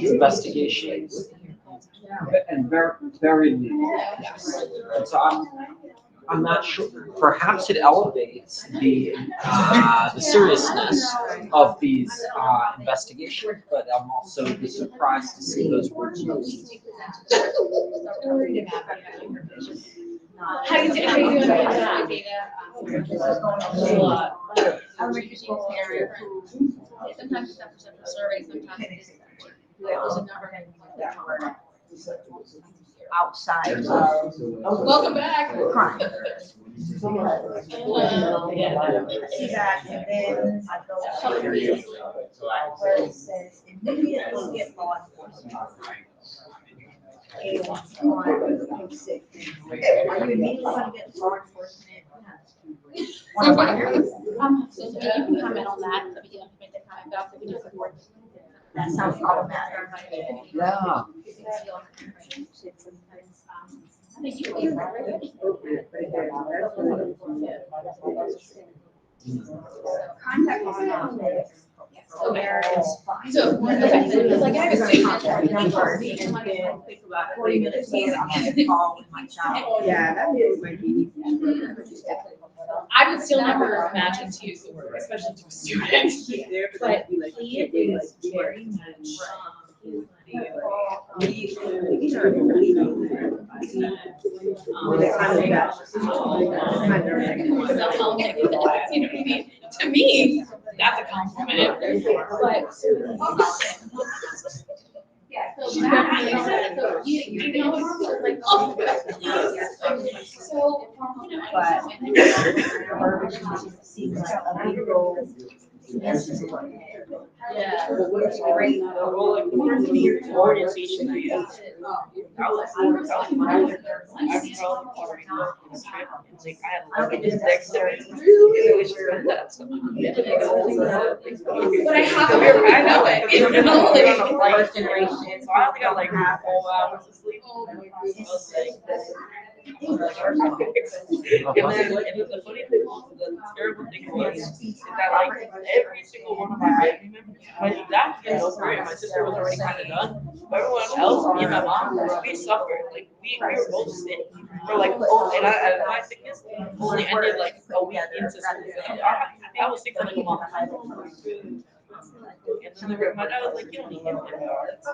investigations. And very, very legal, yes. And so I'm not sure, perhaps it elevates the seriousness of these investigations, but I'm also surprised to see those words used. not. How you doing? Data. Elementary school parent who Sometimes it's after separate surveys, sometimes it's. There's a number. outside of Welcome back. crime. See that, and then I go to where it says immediately get law enforcement. And on page 6. Are you immediately going to get law enforcement? So you can comment on that, so we can make the comment, but also we can support. That sounds problematic. Yeah. I think you. Contact law. So there is is. fine. So, okay, so it's like I have a student. Think about 40 minutes later, I'm on a call with my child. Yeah, that is my baby. I would still never imagine to use the word, especially to a student. There, But be like, he is very much. To me, that's a compliment, but. Yeah, so that, so you know, like, oh. So, you know. Yeah. Great. Well, like, the first orientation I had, I was like, I had this dexterity. It was just that. But I have it, I know it, you know, like. First generation, so I only got like 4 hours of sleep. And then the funny thing was, the terrible thing was, is that like every single one of my family members, my dad was over it, my sister was already kind of done, but everyone else, me and my mom, we suffered, like we were both sick. We're like, oh, and my sickness only ended like a week into school. I was sick for like a month. And then my dad was like, you don't need antibiotics.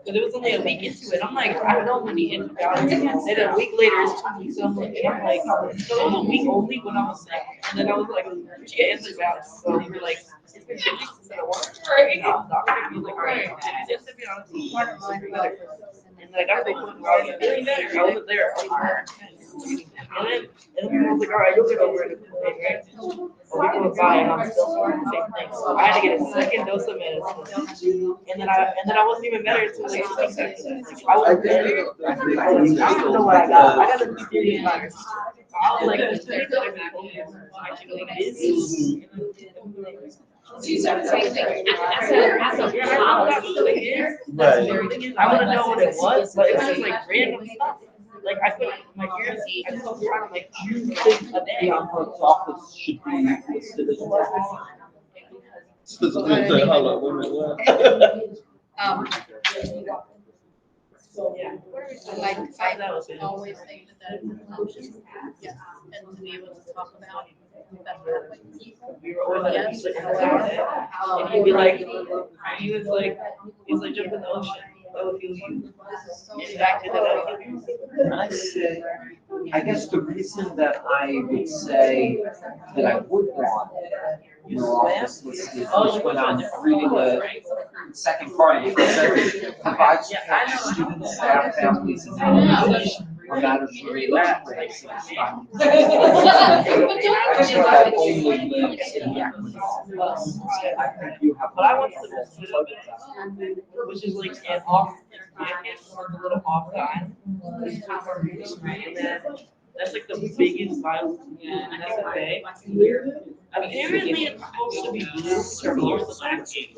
But it was only a week into it. I'm like, I don't need antibiotics. And then a week later, it's 2 weeks. So I'm like, so it was a week only when I was sick. And then I was like, you should get antibiotics. So they were like, it's been 2 weeks since I worked. Right? Doctor was like, all right, it's antibiotics. And like, I was feeling better. I wasn't there. And then I was like, all right, you'll get over it. Right? A week goes by and I'm still doing the same thing. So I had to get a second dose of medicine. And then I wasn't even better until like 2 weeks after that. Like, I was better. I don't even know what I got. I got a serious virus. I was like, this is better than actually like this. She's the same thing, as a policy. I wouldn't know what it was, but it was just like random stuff. Like I put my ears, I was trying to like think a day. The clerk's office should be listed as well. Yeah. Like, I always say that is an option, yes, and to be able to talk about that pathway. We were always like, he's like, and he'd be like, he's like, jump in the ocean. I will heal you. And back to I guess the reason that I would say that I would want your office listed is when I'm reading the second part, it says provides support to students, staff, families, and communities on matters related to race and crime. I think that only lives in the equity. I think you have. But I went to the Minnesota, which is like an off campus, a little off time. And then that's like the biggest violence in SFA. Apparently it's supposed to be blue,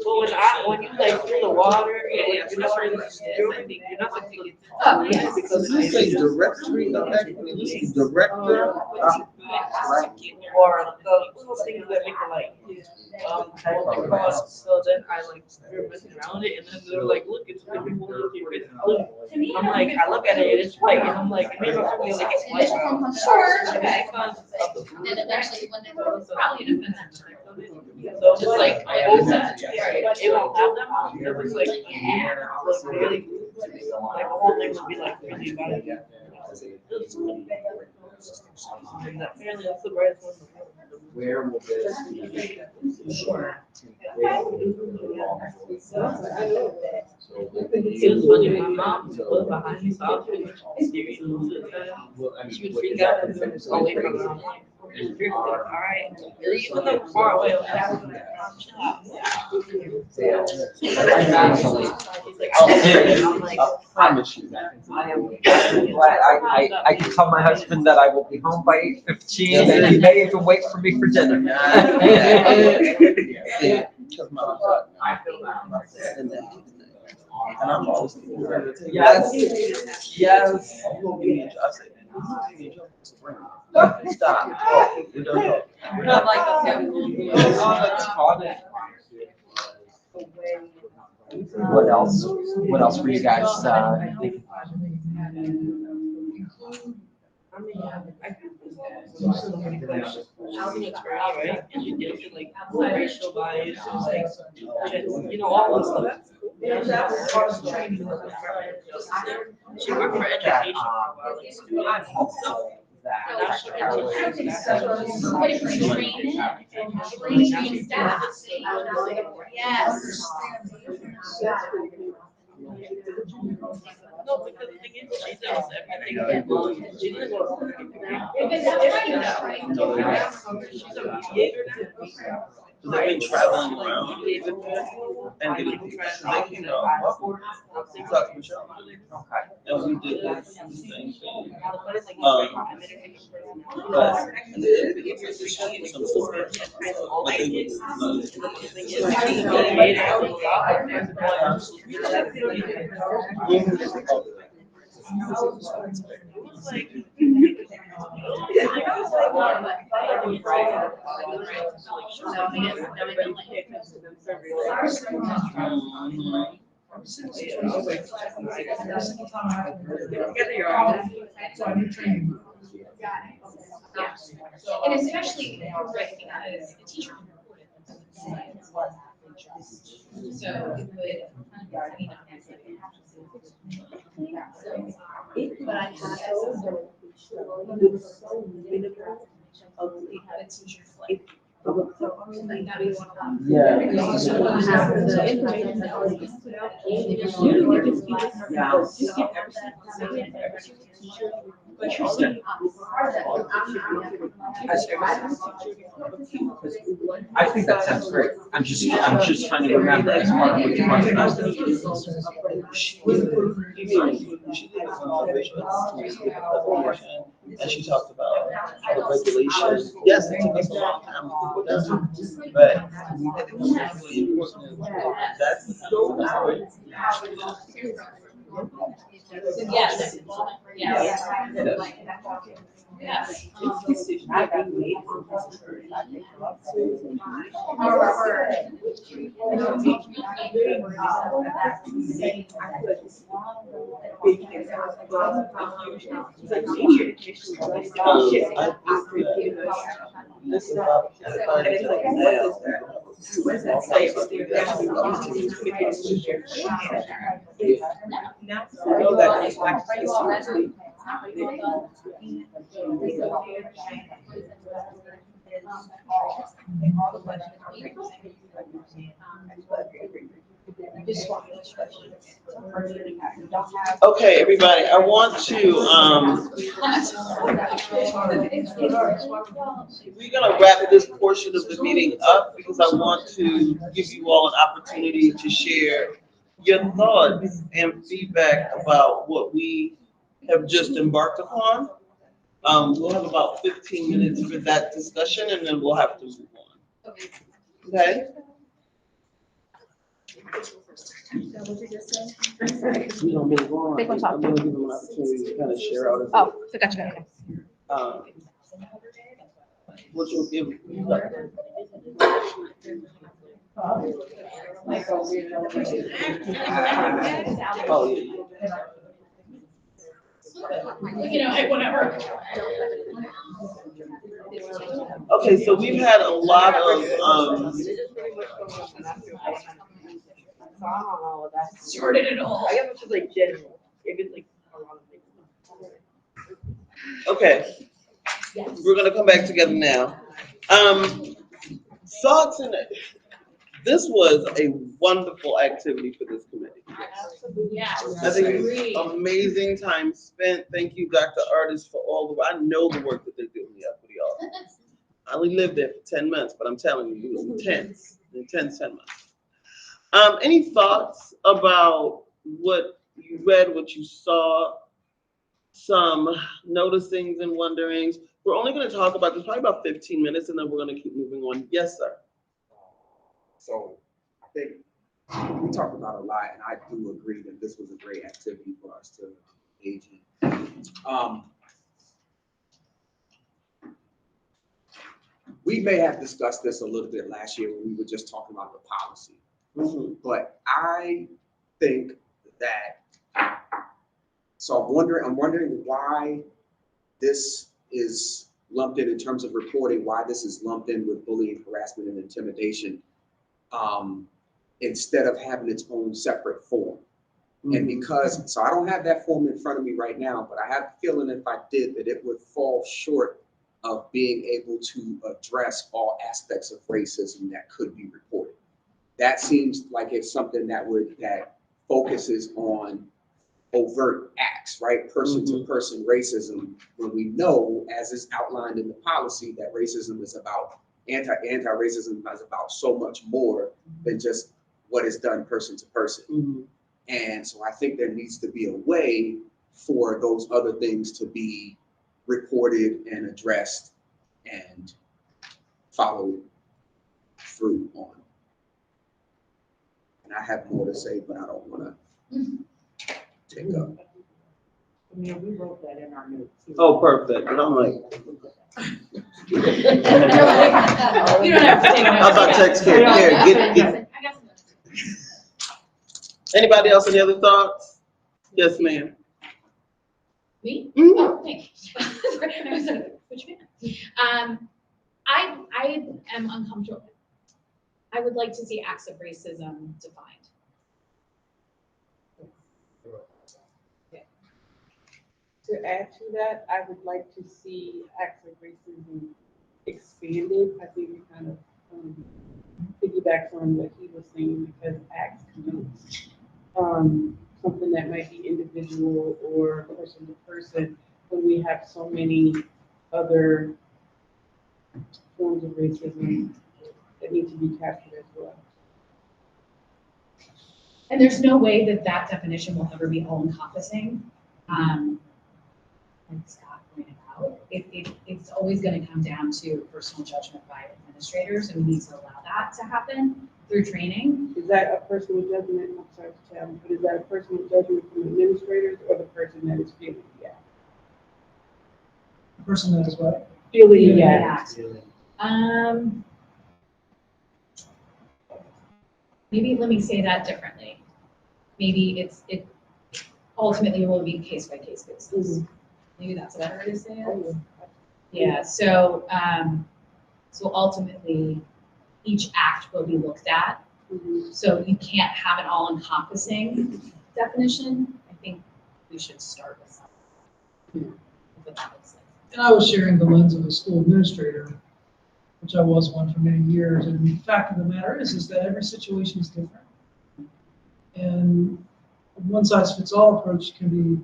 but when you like feel the water, you're not like Because this is directory of equity, this is director. Or the little things that make it like, so then I like started messing around it, and then they're like, look, it's like people look at it. I'm like, I look at it, it's white, and I'm like, maybe I'm like, it's white. Sure, okay. And eventually, when they go, it's probably an event. So just like, it won't have them on, it was like, really, like the whole thing would be like really bad. And apparently that's the right one. Where will this be? It was funny, my mom was behind me, so I was she would freak out and then away from me. All right, even though far away, I was like, I can tell my husband that I will be home by 8:15 and he may even wait for me for dinner. And I'm always. Yes, yes. Stop. We don't know. I'm like, What else? What else were you guys, housing attorney, right? And you deal with like racial bias and like, you know, all this stuff. That's part of the training. She worked for education for a while, like students. Somebody for training, train staff. Yes. No, because the thing is, she does everything. She didn't go to she's a mediator now. They've been traveling around and getting people. They came out. They talked to Michelle. And we did the same thing. But some support. But they And especially, right, because the teacher. So it would, I mean, but I have the teachers like. Yeah. I think that sounds great. I'm just trying to remember as part of what you talked about. And she talked about the regulation. Yes, it took us a long time to get done, but it's really important. That's Yes. Yes. Yes. This is about What does that say? Okay, everybody, I want to, we're gonna wrap this portion of the meeting up because I want to give you all an opportunity to share your thoughts and feedback about what we have just embarked upon. We'll have about 15 minutes for that discussion and then we'll have to move on. Okay? We don't move on. Big one talk. I'm gonna give them an opportunity to kind of share out. Oh, so gotcha. Which will give. Oh, yeah. You know, whatever. Okay, so we've had a lot of, Sorted Sorted it all. I guess it's just like general, if it's like a lot of things. Okay, Yes. we're gonna come back together now. Thoughts and, this was a wonderful activity for this committee. Yes. I think it Agreed. was amazing time spent. Thank you, Dr. Artist, for all the, I know the work that they do in the equity office. I only lived there for 10 months, but I'm telling you, it was intense, intense 10 months. Any thoughts about what you read, what you saw, some noticings and wonderings? We're only gonna talk about this probably about 15 minutes and then we're gonna keep moving on. Yes, sir. So I think we talked about a lot, and I do agree that this was a great activity for us to engage in. We may have discussed this a little bit last year when we were just talking about the policy. But I think that, so I'm wondering why this is lumped in terms of reporting, why this is lumped in with bullying, harassment, and intimidation, instead of having its own separate form. And because, so I don't have that form in front of me right now, but I have a feeling if I did, that it would fall short of being able to address all aspects of racism that could be reported. That seems like it's something that focuses on overt acts, right? Person to person racism, when we know, as is outlined in the policy, that racism is about, anti-racism is about so much more than just what is done person to person. And so I think there needs to be a way for those other things to be reported and addressed and followed through on. And I have more to say, but I don't want to take up. Yeah, we wrote that in our notes. Oh, perfect. And I'm like, You don't have to take how about text here? Here, get. I got some. Anybody else, any other thoughts? Yes, ma'am. Me? Mhm. Oh, thank you. I was like, which man? I am uncomfortable. I would like to see acts of racism defined. To add to that, I would like to see acts of racism expanded. I think it kind of piggybacks on what he was saying, because acts connotes something that might be individual or person to person, when we have so many other forms of racism that need to be captured as well. And there's no way that that definition will ever be all encompassing. Like Scott pointed out, it's always going to come down to personal judgment by administrators, and we need to allow that to happen through training. Is that a personal judgment? I'm sorry to tell you, but is that a personal judgment from administrators or the person that is feeling the act? The person that is what? Feeling the act. Maybe let me say that differently. Maybe it ultimately will be case by case basis. Maybe that's a better way to say it. Yeah. So so ultimately, each act will be looked at. So you can't have an all-encompassing definition. I think we should start with something. If that makes sense. And I was sharing the lens of a school administrator, which I was one for many years. And the fact of the matter is that every situation is different. And a one-size-fits-all approach can be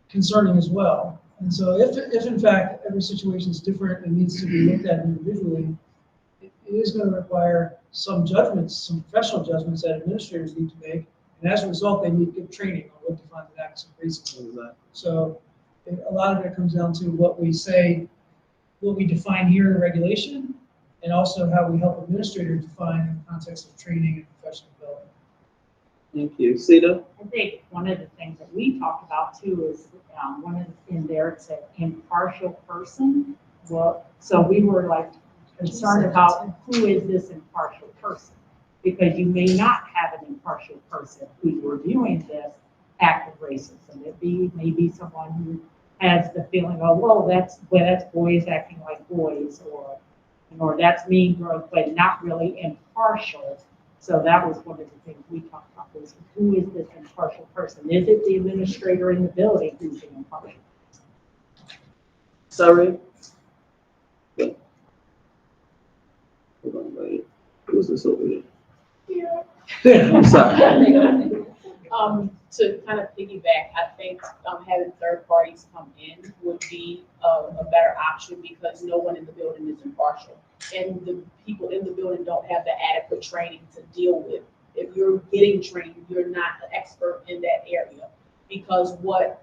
concerning as well. And so if in fact every situation is different and needs to be looked at individually, it is going to require some judgments, some professional judgments that administrators need to make. And as a result, they need good training on what defines an acts of racism. So a lot of it comes down to what we say, what we define here in the regulation, and also how we help administrators define in the context of training and professional development. Thank you. Sita? I think one of the things that we talked about too is one of the in there, it's an impartial person. Well, so we were like concerned about who is this impartial person? Because you may not have an impartial person who's reviewing this act of racism. It may be someone who has the feeling of, well, that's boys acting like boys, or that's mean girls, but not really impartial. So that was one of the things we talked about, was who is this impartial person? Is it the administrator in the building who's the impartial? Sorry? Yeah. Hold on, wait. Who's this over here? I'm sorry. To kind of piggyback, I think, having third parties come in would be a better option because no one in the building is impartial. And the people in the building don't have the adequate training to deal with. If you're getting trained, you're not an expert in that area. Because what,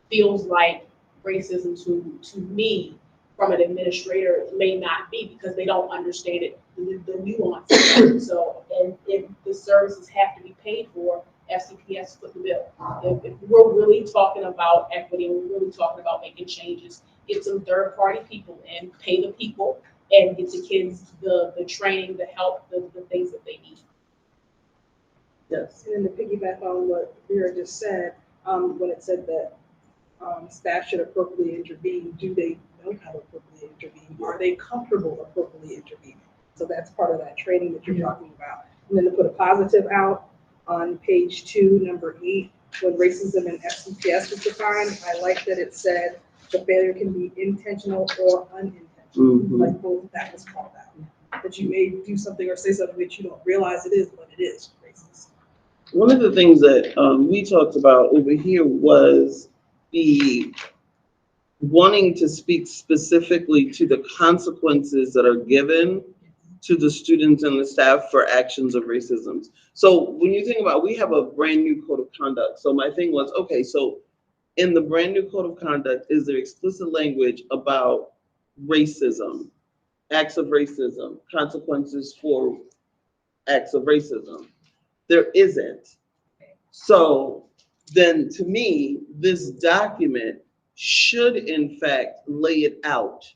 feels like racism to me from an administrator may not be because they don't understand it, the nuance. So, and if the services have to be paid for, FCPS foot the bill. If we're really talking about equity, and we're really talking about making changes, get some third-party people in, pay the people, and get the kids the training, the help, the things that they need. Yes. And then to piggyback on what Vera just said, when it said that staff should appropriately intervene, do they know how to appropriately intervene? Are they comfortable appropriately intervening? So that's part of that training that you're talking about. And then to put a positive out on page 2, number 8, when racism and FCPS was defined, I like that it said the failure can be intentional or unintentional, like both that was called out. That you may do something or say something that you don't realize it is, but it is racist. One of the things that we talked about over here was the wanting to speak specifically to the consequences that are given to the students and the staff for actions of racism. So when you think about, we have a brand new code of conduct. So my thing was, okay, so in the brand new code of conduct, is there explicit language about racism, acts of racism, consequences for acts of racism? There isn't. So then to me, this document should in fact lay it out.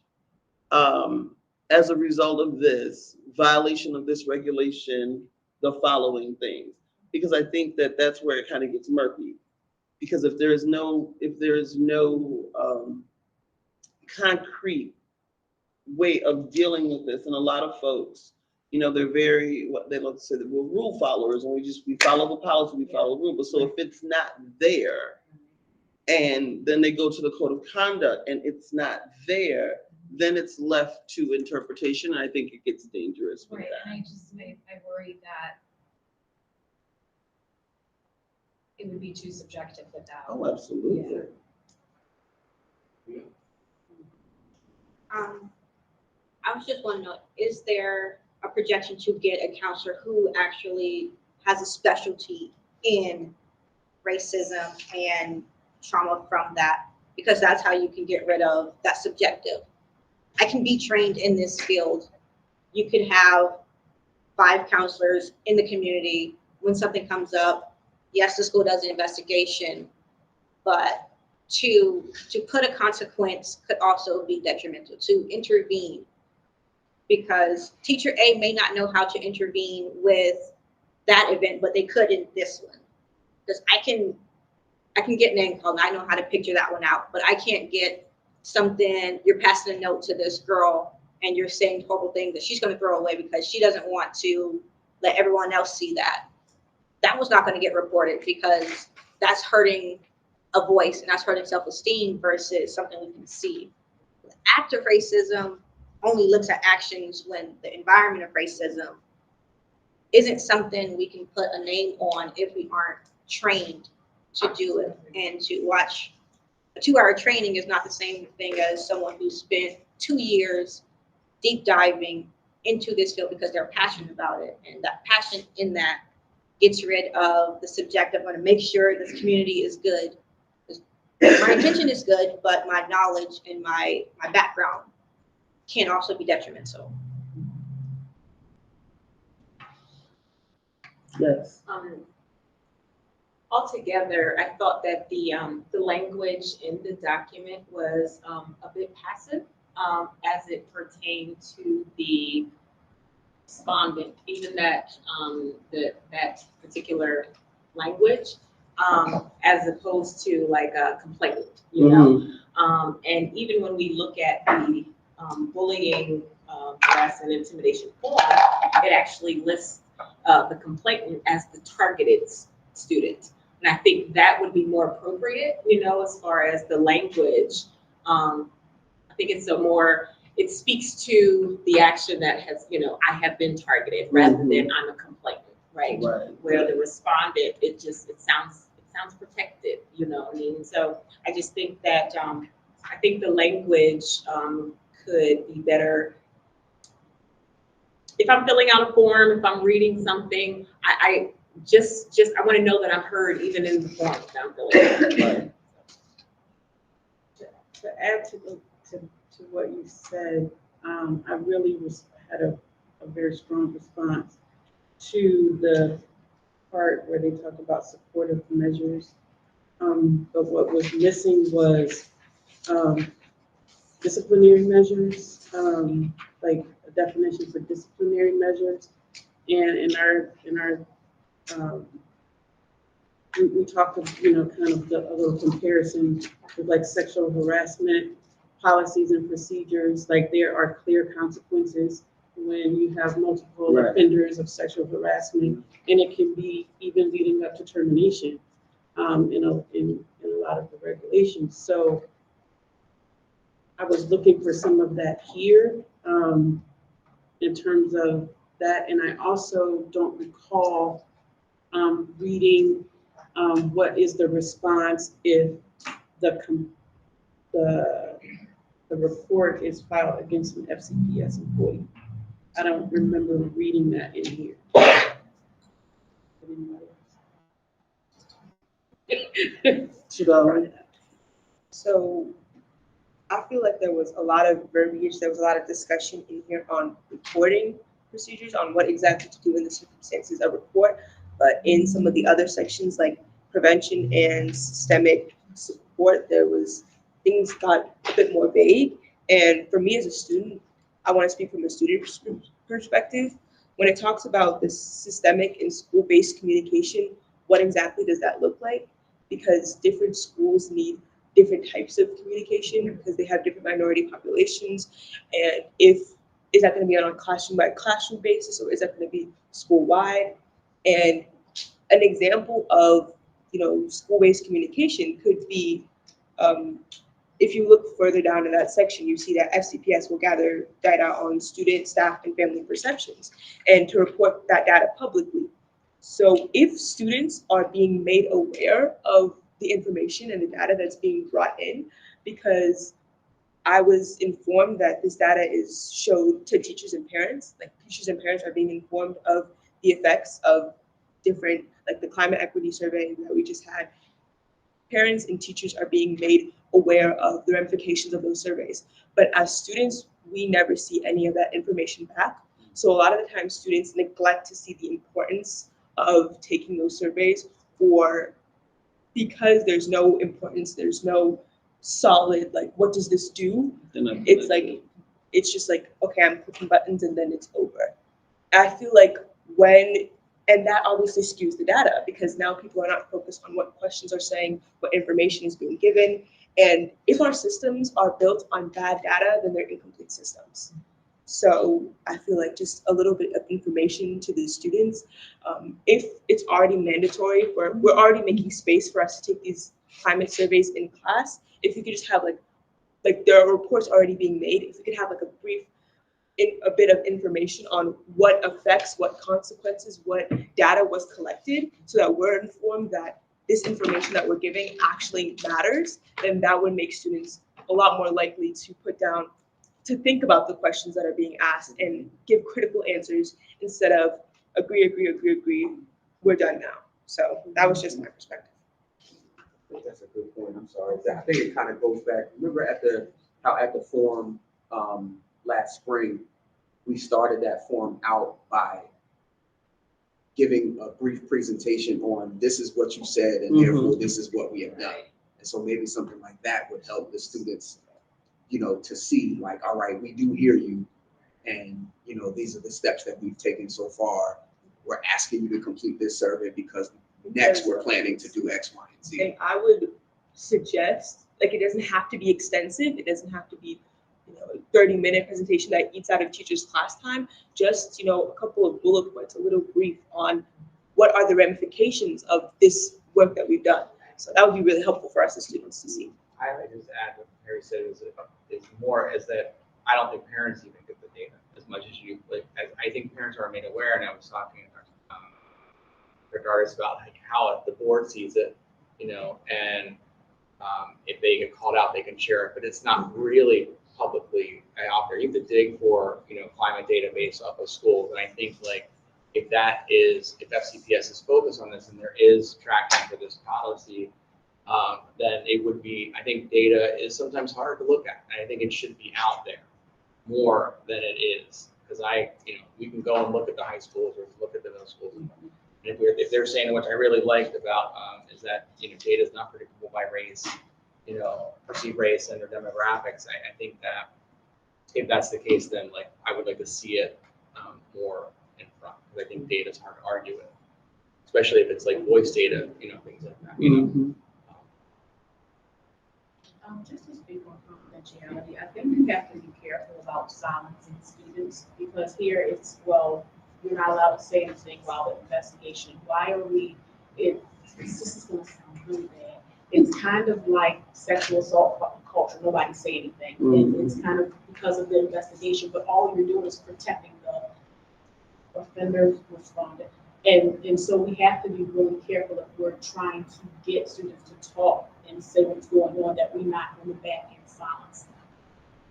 As a result of this violation of this regulation, the following things, because I think that that's where it kind of gets murky. Because if there is no concrete way of dealing with this, and a lot of folks, you know, they're very, what they love to say, that we're rule followers, and we follow the policy, we follow the rule. But so if it's not there, and then they go to the code of conduct and it's not there, then it's left to interpretation, and I think it gets dangerous with Right, that. and I worry that it would be too subjective without. Oh, absolutely. I was just wondering, is there a projection to get a counselor who actually has a specialty in racism and trauma from that? Because that's how you can get rid of that subjective. I can be trained in this field. You could have 5 counselors in the community. When something comes up, yes, the school does an investigation, but to put a consequence could also be detrimental, to intervene. Because teacher A may not know how to intervene with that event, but they could in this one. Because I can get name called, and I know how to picture that one out, but I can't get something, you're passing a note to this girl and you're saying horrible things that she's going to throw away because she doesn't want to let everyone else see that. That was not going to get reported because that's hurting a voice and that's hurting self-esteem versus something we can see. The act of racism only looks at actions when the environment of racism isn't something we can put a name on if we aren't trained to do it. And to watch a 2-hour training is not the same thing as someone who spent 2 years deep diving into this field because they're passionate about it. And that passion in that gets rid of the subjective. I'm going to make sure this community is good. My intention is good, but my knowledge and my background can also be detrimental. Yes. Altogether, I thought that the language in the document was a bit passive as it pertained to the respondent, even that that particular language, as opposed to like a complainant, you know. And even when we look at the bullying, harassment, intimidation form, it actually lists the complainant as the targeted student. And I think that would be more appropriate, you know, as far as the language I think it's a more, it speaks to the action that has, you know, I have been targeted rather than I'm a complainant, right? Right. Where the respondent, it sounds protected, you know what I mean? So I just think that, I think the language, could be better. If I'm filling out a form, if I'm reading something, I want to know that I'm heard even in the form that I'm filling out. To add to what you said, I really had a very strong response to the part where they talk about supportive measures. But what was missing was disciplinary measures, like a definition for disciplinary measures. And in our we talked of, you know, kind of a little comparison with like sexual harassment policies and procedures. Like there are clear consequences when you have multiple offenders of sexual harassment, and it can be even leading up to termination in a lot of the regulations. So I was looking for some of that here in terms of that, and I also don't recall reading what is the response if the report is filed against an FCPS employee. I don't remember reading that in here. So I feel like there was a lot of verbiage, there was a lot of discussion in here on reporting procedures, on what exactly to do in the circumstances of report. But in some of the other sections like prevention and systemic support, things got a bit more vague. And for me as a student, I want to speak from a student perspective. When it talks about the systemic and school-based communication, what exactly does that look like? Because different schools need different types of communication because they have different minority populations. And is that going to be on a classroom by classroom basis, or is that going to be school-wide? And an example of, you know, school-based communication could be, if you look further down in that section, you see that FCPS will gather data on student, staff, and family perceptions, and to report that data publicly. So if students are being made aware of the information and the data that's being brought in, because I was informed that this data is showed to teachers and parents, like teachers and parents are being informed of the effects of different, like the climate equity survey that we just had. Parents and teachers are being made aware of the ramifications of those surveys. But as students, we never see any of that information back. So a lot of the time students neglect to see the importance of taking those surveys, or because there's no importance, there's no solid, like, what does this do? It's like, it's just like, okay, I'm clicking buttons and then it's over. I feel like and that obviously skews the data because now people are not focused on what questions are saying, what information is being given. And if our systems are built on bad data, then they're incomplete systems. So I feel like just a little bit of information to the students. If it's already mandatory, we're already making space for us to take these climate surveys in class. If you could just have like there are reports already being made, if we could have like a bit of information on what effects, what consequences, what data was collected, so that we're informed that this information that we're giving actually matters, then that would make students a lot more likely to think about the questions that are being asked and give critical answers instead of agree, we're done now. So that was just my perspective. I think that's a good point. I'm sorry. I think it kind of goes back. Remember at the forum last spring, we started that forum out by giving a brief presentation on this is what you said and therefore this is what we have done. And so maybe something like that would help the students, you know, to see like, all right, we do hear you. And, you know, these are the steps that we've taken so far. We're asking you to complete this survey because next we're planning to do X, Y, and Z. And I would suggest, like, it doesn't have to be extensive. It doesn't have to be, you know, a 30-minute presentation that eats out of teachers' class time. Just, you know, a couple of bullet points, a little brief on what are the ramifications of this work that we've done. So that would be really helpful for us as students to see. highlight, just add what Harry said is more is that I don't think parents even get the data as much as you, like, I think parents are made aware, and I was talking regardless about like how the board sees it, you know, and if they get called out, they can share it, but it's not really publicly out there. You have to dig for, you know, climate data based off of schools, and I think like if FCPS is focused on this and there is traction for this policy, then it would be, I think data is sometimes hard to look at, and I think it should be out there more than it is, because we can go and look at the high schools or look at the middle schools. And if they're saying, what I really liked about is that, you know, data is not predictable by race, you know, perceived race and their demographics. I think that if that's the case, then like I would like to see it more in front, because I think data is hard to argue with, especially if it's like voice data, you know, things like that. You know. Just to speak on confidentiality, I think you have to be careful about silencing students, because here it's, well, you're not allowed to say anything while the investigation. Why are we, this is gonna sound really bad. It's kind of like sexual assault culture, nobody say anything. And it's kind of because of the investigation, but all you're doing is protecting the offender's respondent. And so we have to be really careful if we're trying to get students to talk and say what's going on, that we're not going to back in silence.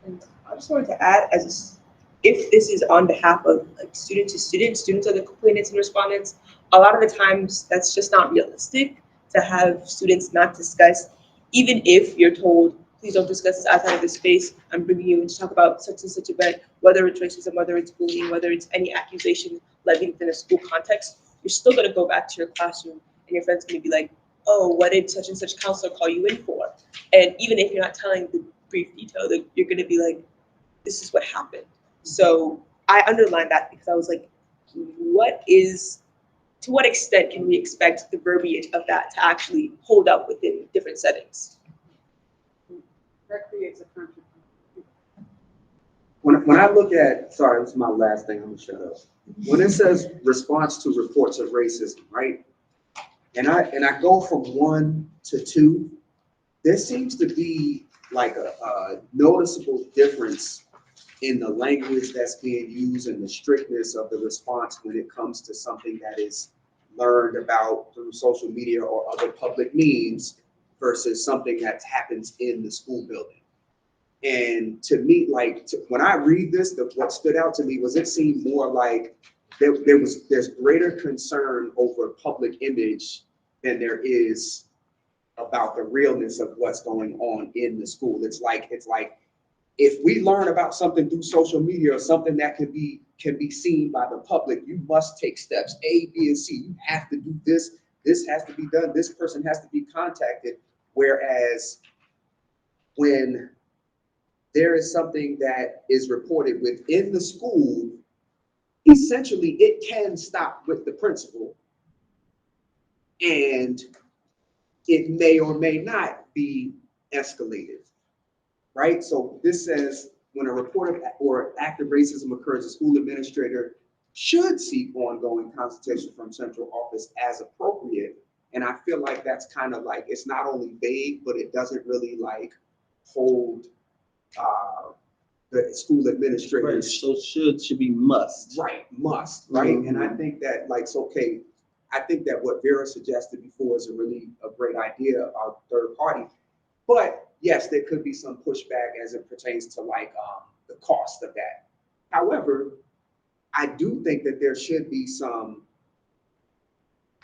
And I just wanted to add, if this is on behalf of like student to students are the complainants and respondents, a lot of the times that's just not realistic to have students not discuss, even if you're told, please don't discuss this outside of this space, I'm bringing you in to talk about such and such event, whether it's racism, whether it's bullying, whether it's any accusation levied within a school context, you're still gonna go back to your classroom and your friend's gonna be like, oh, what did such and such counselor call you in for? And even if you're not telling the brief detail, you're gonna be like, this is what happened. So I underlined that because I was like, to what extent can we expect the verbiage of that to actually hold up within different settings? That creates a conflict. When I look at, sorry, this is my last thing, I'm gonna shut up. When it says response to reports of racism, right? And I go from 1 to 2, there seems to be like a noticeable difference in the language that's being used and the strictness of the response when it comes to something that is learned about through social media or other public means versus something that happens in the school building. And to me, when I read this, what stood out to me was it seemed more like there's greater concern over public image than there is about the realness of what's going on in the school. It's like if we learn about something through social media or something that can be seen by the public, you must take steps A, B, and C. You have to do this. This has to be done. This person has to be contacted. Whereas when there is something that is reported within the school, essentially it can stop with the principal, and it may or may not be escalated, right? So this says when a report of or act of racism occurs, a school administrator should seek ongoing consultation from central office as appropriate. And I feel like that's kind of like, it's not only vague, but it doesn't really like hold the school administrators. Right, so should be must. Right, must, right? And I think that okay, I think that what Vera suggested before is a great idea of third party. But yes, there could be some pushback as it pertains to the cost of that. However, I do think that there should be some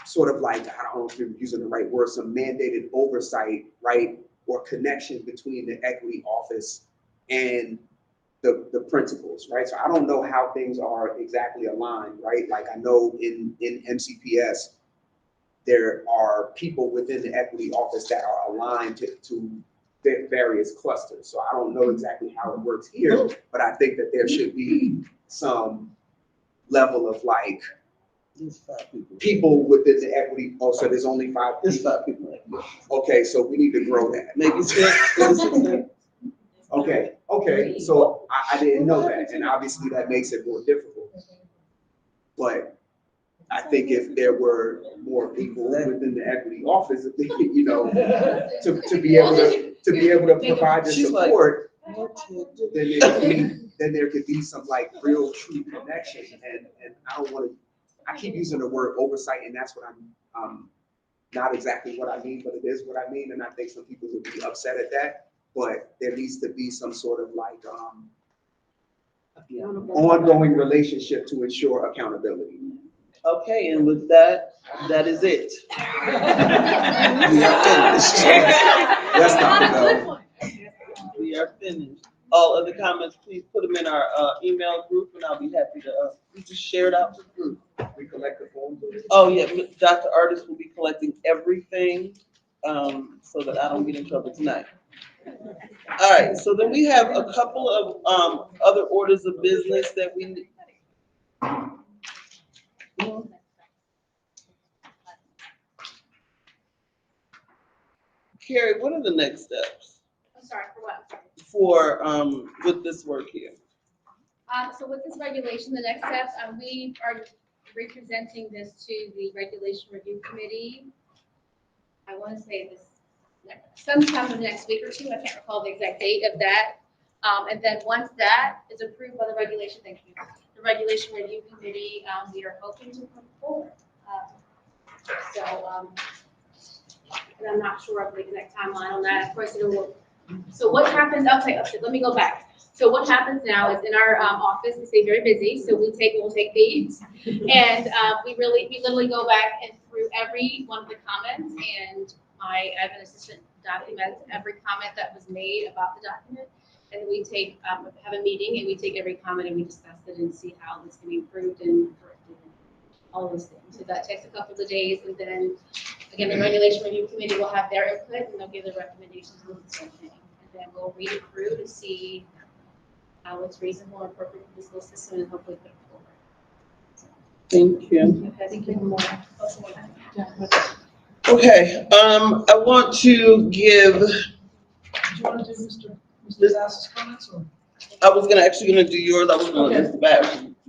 sort of I don't know if you're using the right word, some mandated oversight, right? Or connection between the equity office and the principals, right? So I don't know how things are exactly aligned, right? Like I know in MCPS, there are people within the equity office that are aligned to various clusters. So I don't know exactly how it works here, but I think that there should be some level of people within the equity. Oh, so there's only 5 people. There's 5 people. Okay, so we need to grow that. Maybe 6. Okay, so I didn't know that, and obviously that makes it more difficult. But I think if there were more people within the equity office, to be able to be able to provide the She's like, support, then there could be some like real true connection. And I don't want to, I keep using the word oversight, and that's what I'm not exactly what I mean, but it is what I mean. And I think some people would be upset at that, but there needs to be some sort of like ongoing relationship to ensure accountability. Okay, and with that, that is it. We are finished. That's not the We are finished. All other comments, please put them in our email group, and I'll be happy to we just share it out to the group. We collect the forms. Oh yeah, Dr. Artist will be collecting everything, so that I don't get in trouble tonight. All right, so then we have a couple of other orders of business that we need. Carrie, what are the next steps I'm sorry, for what? for with this work here? So with this regulation, the next step, we are representing this to the Regulation Review Committee. I want to say this sometime in the next week or two. I can't recall the exact date of that. And then once that is approved by the regulation, thank you, the Regulation Review Committee, we are hoping to come forward. And I'm not sure of the exact timeline on that. Of course, it will. So what happens? Okay, let me go back. So what happens now is in our office, we stay very busy, so we'll take these, and we literally go back and through every one of the comments, and my admin assistant documents every comment that was made about the document, and we take have a meeting and we take every comment and we discuss it and see how this can be improved and corrected, all those things. So that takes a couple of days, and then again, the Regulation Review Committee will have their input and they'll give their recommendations on the same thing, and then we'll read it through to see how it's reasonable and appropriate for the school system and hopefully put it forward. Thank you. Thank you more. Okay, I want to give. Do you want to do Mr. Zass's comments or? I was actually gonna do yours. I was gonna Okay. just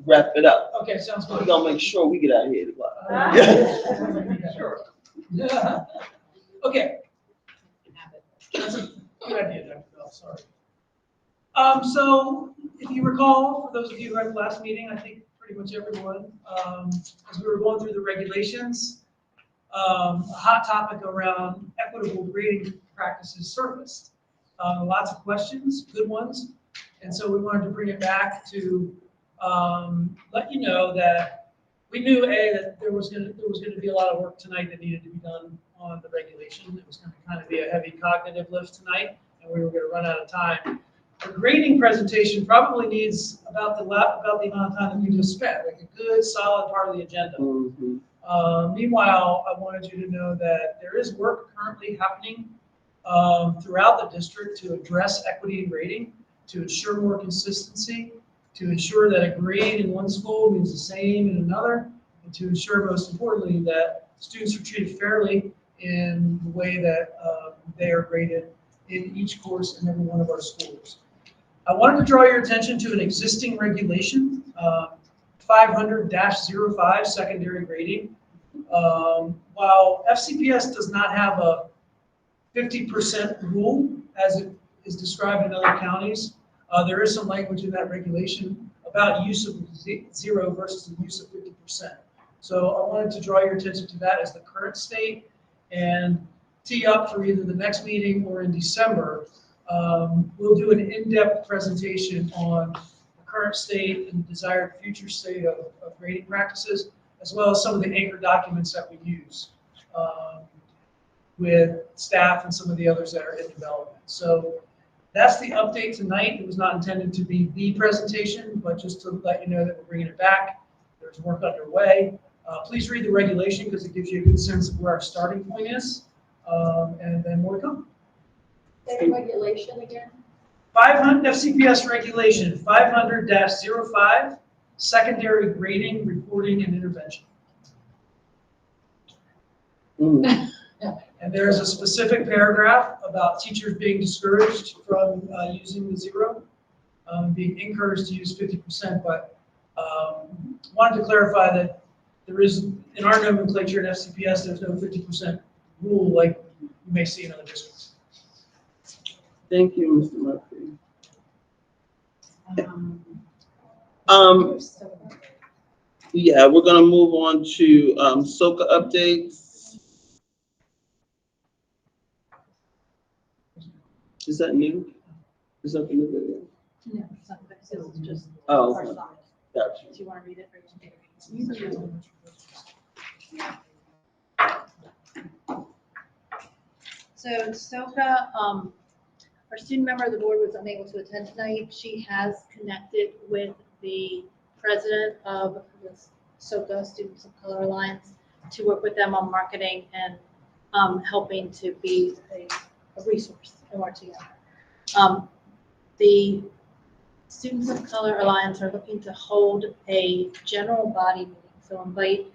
wrap it up. Okay, sounds We're good. gonna make sure we get out of here. Sure. Yeah. Okay. That's a good idea, Dr. Bell, sorry. So if you recall, for those of you who were at the last meeting, I think pretty much everyone, as we were going through the regulations, a hot topic around equitable grading practices surfaced. Lots of questions, good ones. And so we wanted to bring it back to let you know that we knew that there was gonna be a lot of work tonight that needed to be done on the regulation. It was gonna kind of be a heavy cognitive lift tonight, and we were gonna run out of time. The grading presentation probably needs about the amount of time that we just spent, like a good solid part of the agenda. Meanwhile, I wanted you to know that there is work currently happening throughout the district to address equity in grading, to ensure more consistency, to ensure that a grade in one school means the same in another, and to ensure, most importantly, that students are treated fairly in the way that they are graded in each course in every one of our schools. I wanted to draw your attention to an existing regulation, 500-05, secondary grading. While FCPS does not have a 50% rule as it is described in other counties, there is some language in that regulation about use of zero versus the use of 50%. So I wanted to draw your attention to that as the current state and tee up for either the next meeting or in December. We'll do an in-depth presentation on the current state and desired future state of grading practices, as well as some of the anchor documents that we use with staff and some of the others that are in development. So that's the update tonight. It was not intended to be the presentation, but just to let you know that we're bringing it back. There's work underway. Please read the regulation because it gives you a good sense of where our starting point is, and then more to come. State regulation again? 500 FCPS regulation 500-05, secondary grading, reporting, and intervention. And there's a specific paragraph about teachers being discouraged from using the zero, being encouraged to use 50%, but wanted to clarify that there is, in our nomenclature at FCPS, there's no 50% rule like you may see in other districts. Thank you, Mr. Murphy. Yeah, we're gonna move on to SOCA updates. Is that new? Is that the new video? No, it's not, this is just. Oh, our okay. slide. Gotcha. Do you want to read it? Or you can read it? So Soka, our student member of the board was unable to attend tonight. She has connected with the president of the Soka Students of Color Alliance to work with them on marketing and helping to be a resource and work together. The Students of Color Alliance are looking to hold a general body meeting. So invite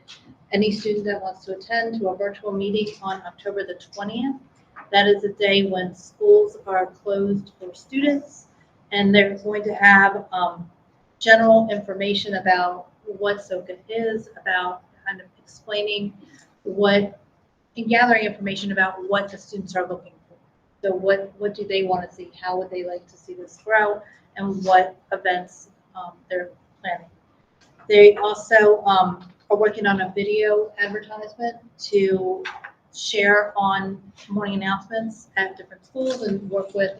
any student that wants to attend to a virtual meeting on October the 20th. That is a day when schools are closed for students, and they're going to have general information about what SOCA is, about kind of explaining what, and gathering information about what the students are looking for. So what do they want to see? How would they like to see this grow? And what events they're planning. They also are working on a video advertisement to share on morning announcements at different schools and work with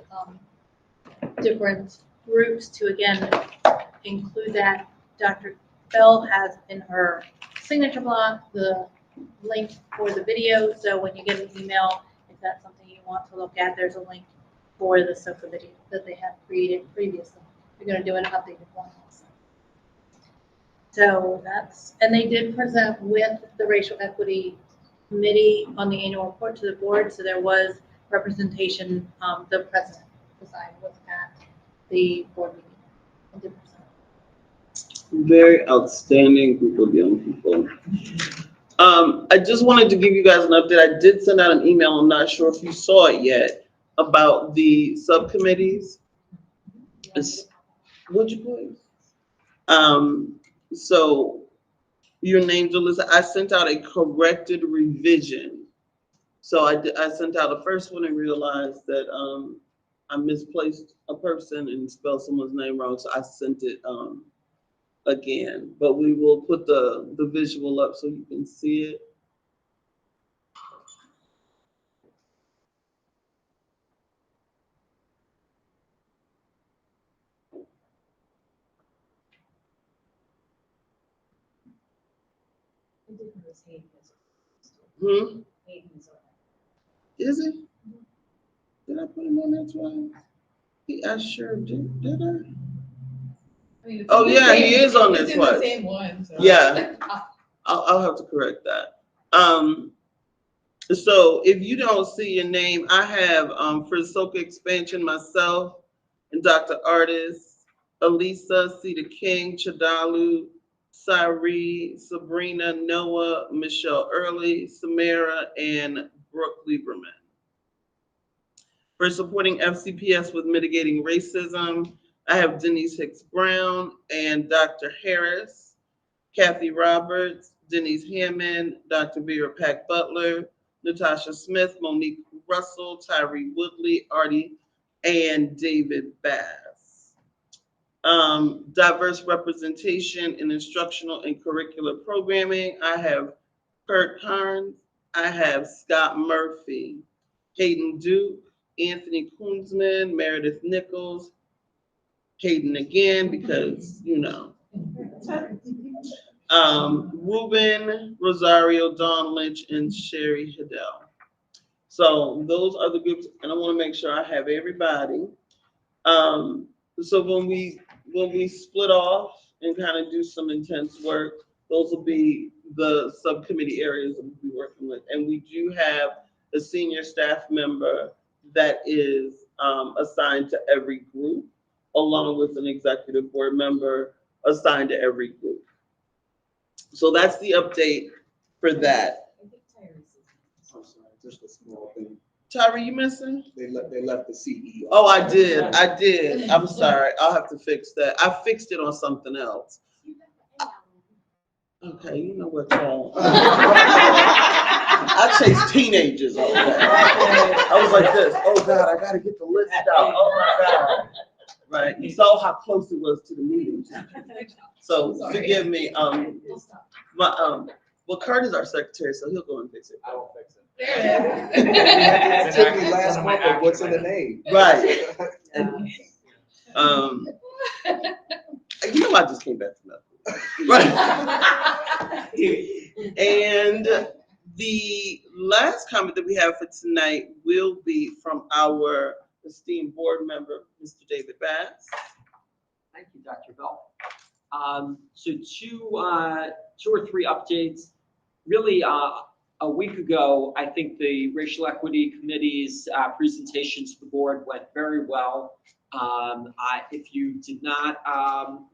different groups to, again, include that. Dr. Bell has in her signature block the link for the video. So when you get an email, if that's something you want to look at, there's a link for the SOCA video that they have created previously. We're going to do an updated one also. So that's, and they did present with the Racial Equity Committee on the annual report to the board. So there was representation, the president presided was at the board meeting. And did present. Very outstanding group of young people. I just wanted to give you guys an update. I did send out an email. I'm not sure if you saw it yet about the subcommittees. Would you please? So your names are listed. I sent out a corrected revision. So I sent out the first one and realized that I misplaced a person and spelled someone's name wrong. So I sent it again. But we will put the visual up so you can see it. Hmm? Is it? Did I put him on that twice? I sure did. Did I? Oh yeah, he is on this twice. Same one. So. Yeah, I'll have to correct that. So if you don't see your name, I have for SOCA expansion myself and Dr. Artis, Elisa, Cedar King, Chadalu, Cyree, Sabrina, Noah, Michelle Early, Samara, and Brooke Lieberman. For supporting FCPS with mitigating racism, I have Denise Hicks Brown and Dr. Harris, Kathy Roberts, Denise Hammond, Dr. Vera Pack Butler, Natasha Smith, Monique Russell, Tyree Woodley, Artie, and David Bass. Diverse representation in instructional and curricular programming. I have Kurt Carnes, I have Scott Murphy, Hayden Duke, Anthony Koonsman, Meredith Nichols, Hayden again, because, you know. Ruben Rosario, Dawn Lynch, and Sherry Hiddell. So those are the groups, and I want to make sure I have everybody. So when we split off and kind of do some intense work, those will be the subcommittee areas that we'll be working with. And we do have a senior staff member that is assigned to every group, along with an executive board member assigned to every group. So that's the update for that. I'm sorry, just a small thing. Tyree, you missing? They left the CEO. Oh, I did. I'm sorry. I'll have to fix that. I fixed it on something else. Okay, you know what, y'all. I chased teenagers all day. I was like this, oh God, I gotta get the list out, oh my God. Right, you saw how close it was to the meeting. So forgive me, well, Kurt is our secretary, so he'll go and fix it. I will fix it. It took me last month of what's in the name. Right. You know, I just came back from that. Right. And the last comment that we have for tonight will be from our esteemed board member, Mr. David Bass. Thank you, Dr. Bell. So two or three updates. Really, a week ago, I think the Racial Equity Committee's presentation to the board went very well. If you did not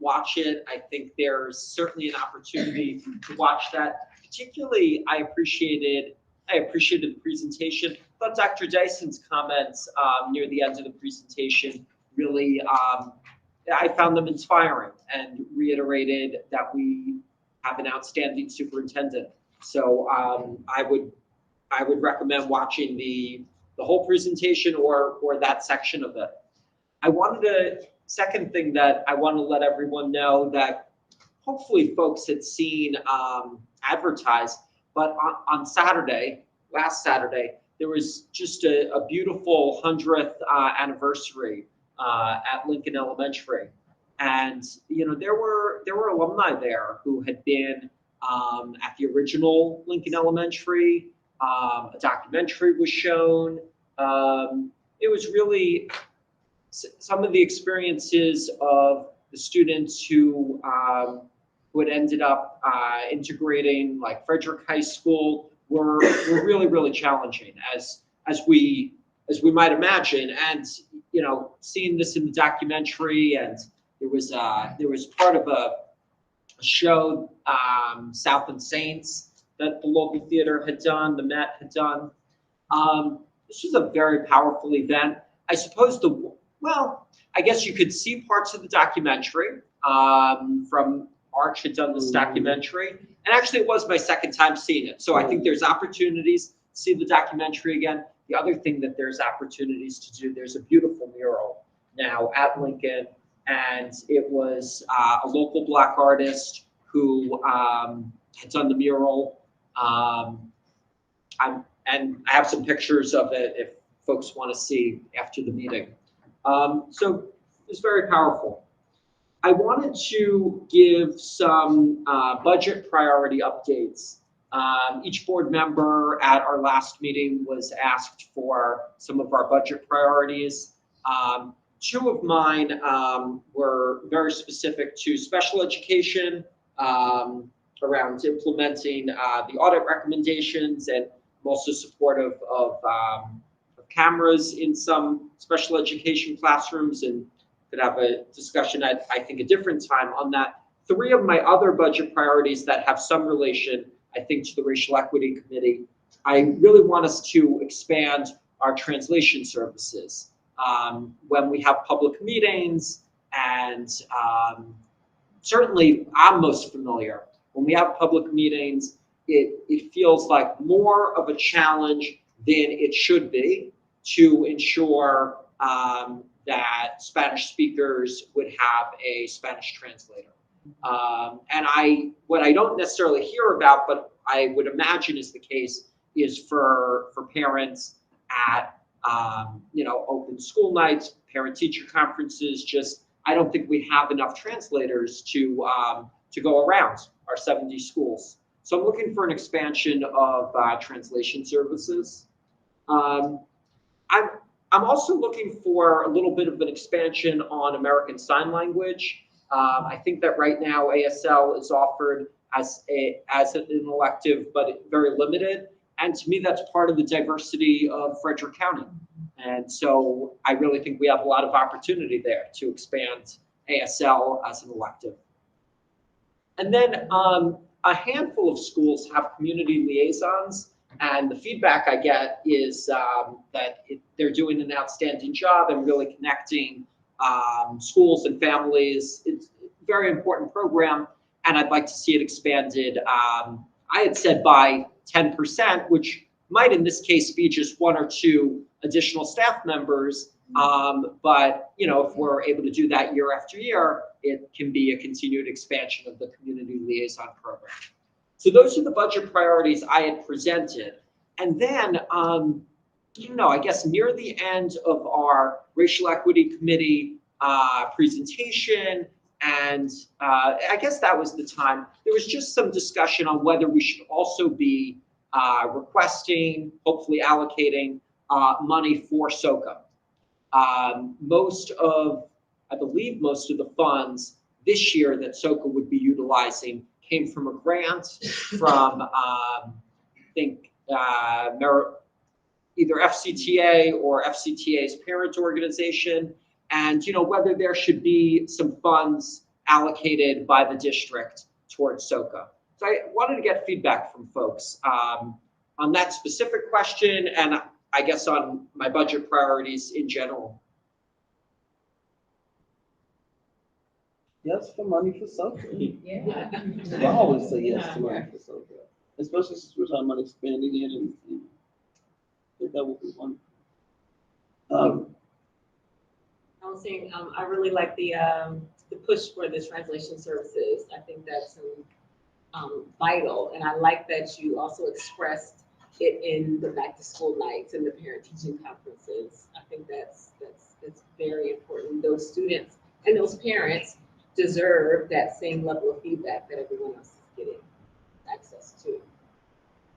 watch it, I think there's certainly an opportunity to watch that. Particularly, I appreciated the presentation. I thought Dr. Dyson's comments near the end of the presentation really, I found them inspiring and reiterated that we have an outstanding superintendent. So I would recommend watching the whole presentation or that section of it. Second thing that I want to let everyone know that hopefully folks had seen advertised, but on Saturday, last Saturday, there was just a beautiful 100th anniversary at Lincoln Elementary. And, you know, there were alumni there who had been at the original Lincoln Elementary. A documentary was shown. It was really some of the experiences of the students who had ended up integrating, like Frederick High School, were really, really challenging, as we might imagine. And you know, seeing this in the documentary, and there was part of a show, Southland Saints, that the local theater had done, the Met had done. This was a very powerful event. I suppose I guess you could see parts of the documentary from Arch had done this documentary. And actually, it was my second time seeing it. So I think there's opportunities to see the documentary again. The other thing that there's opportunities to do, there's a beautiful mural now at Lincoln. And it was a local Black artist who had done the mural. And I have some pictures of it if folks want to see after the meeting. So it's very powerful. I wanted to give some budget priority updates. Each board member at our last meeting was asked for some of our budget priorities. Two of mine were very specific to special education, around implementing the audit recommendations, and I'm also supportive of cameras in some special education classrooms, and could have a discussion at, I think, a different time on that. Three of my other budget priorities that have some relation, I think, to the Racial Equity Committee. I really want us to expand our translation services when we have public meetings, and certainly I'm most familiar. When we have public meetings, it feels like more of a challenge than it should be to ensure that Spanish speakers would have a Spanish translator. And what I don't necessarily hear about, but I would imagine is the case, is for parents at open school nights, parent-teacher conferences. Just, I don't think we have enough translators to go around our 70 schools. So I'm looking for an expansion of translation services. I'm also looking for a little bit of an expansion on American Sign Language. I think that right now ASL is offered as an elective, but very limited. And to me, that's part of the diversity of Frederick County. And so I really think we have a lot of opportunity there to expand ASL as an elective. And then a handful of schools have community liaisons. And the feedback I get is that they're doing an outstanding job and really connecting schools and families. It's a very important program, and I'd like to see it expanded I had said by 10%, which might in this case be just 1 or 2 additional staff members. But you know, if we're able to do that year after year, it can be a continued expansion of the community liaison program. So those are the budget priorities I had presented. And then, you know, I guess near the end of our racial equity committee presentation, and I guess that was the time, there was just some discussion on whether we should also be requesting, hopefully allocating money for SOCA. I believe most of the funds this year that SOCA would be utilizing came from a grant from, I think, either FCTA or FCTA's parent organization, and you know, whether there should be some funds allocated by the district towards SOCA. So I wanted to get feedback from folks on that specific question, and I guess on my budget priorities in general. Yes for money for something. Yeah. I always say yes to money for something, especially since we're talking about expanding it, and I think that would be wonderful. I was saying, I really like the push for the translation services. I think that's vital, and I like that you also expressed it in the back to school nights and the parent teaching conferences. I think that's very important. Those students and those parents deserve that same level of feedback that everyone else is getting access to.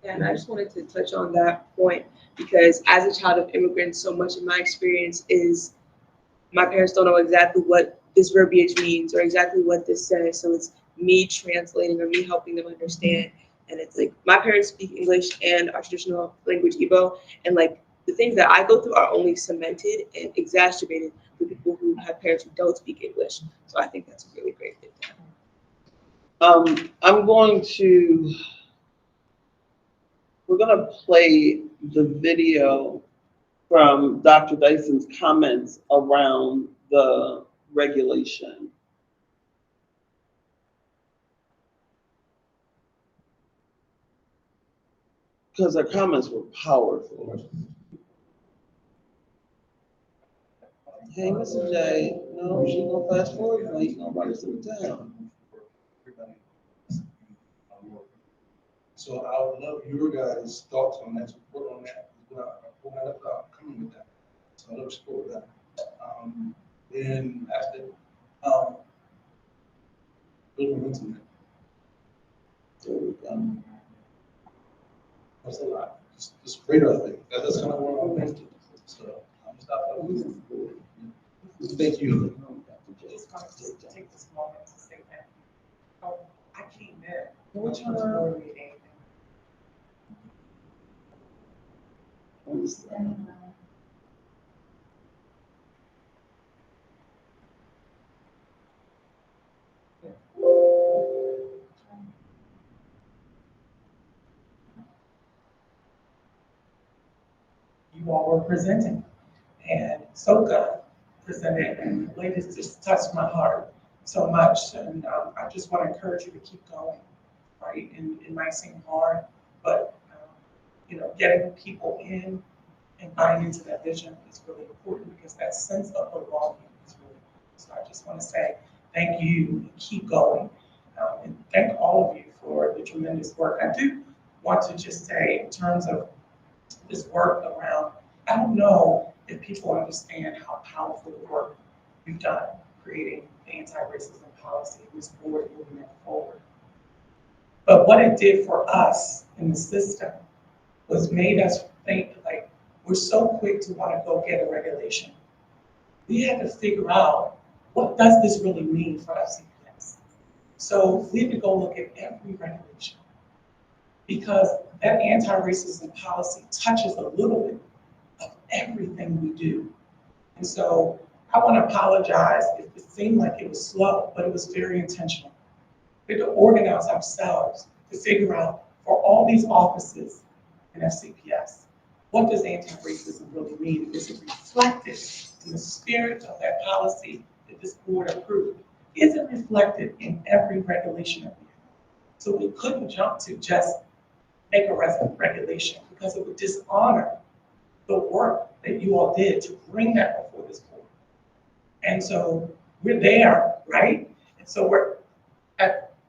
And I just wanted to touch on that point because as a child of immigrants, so much of my experience is my parents don't know exactly what this verbiage means or exactly what this says. So it's me translating or me helping them understand. And it's like my parents speak English and our traditional language, Igbo, and like the things that I go through are only cemented and exacerbated for people who have parents who don't speak English. So I think that's a really great thing. We're gonna play the video from Dr. Dyson's comments around the regulation. Because her comments were powerful. Hey, Mr. J, no, she's gonna fast forward, you know, you're gonna write us in the town. So I would love your guys' thoughts on that, support on that, coming with that. So I love support that. Then after, building into that. There we go. That's a lot. Just radar thing. That's kind of what I'm thinking. So I'm stopping. Thank you. Just want to take this moment to say that. Oh, I came in. Which one? You all were presenting, and SOCA presented, and ladies just touched my heart so much, and I just want to encourage you to keep going, right? And it might seem hard, but you know, getting people in and buying into that vision is really important because that sense of belonging is really important. So I just want to say thank you and keep going, and thank all of you for the tremendous work. I do want to just say in terms of this work around, I don't know if people understand how powerful the work you've done creating the anti-racism policy, this board moving it forward. But what it did for us in the system was made us think like, we're so quick to want to go get a regulation. We had to figure out, what does this really mean for FCPS? So we had to go look at every regulation because that anti-racism policy touches a little bit of everything we do. And so I want to apologize if it seemed like it was slow, but it was very intentional. We had to organize ourselves to figure out for all these offices in FCPS, what does anti-racism really mean? Is it reflected in the spirit of that policy that this board approved? Is it reflected in every regulation that we have? So we couldn't jump to just make a regulation because it would dishonor the work that you all did to bring that before this board. And so we're there, right? And so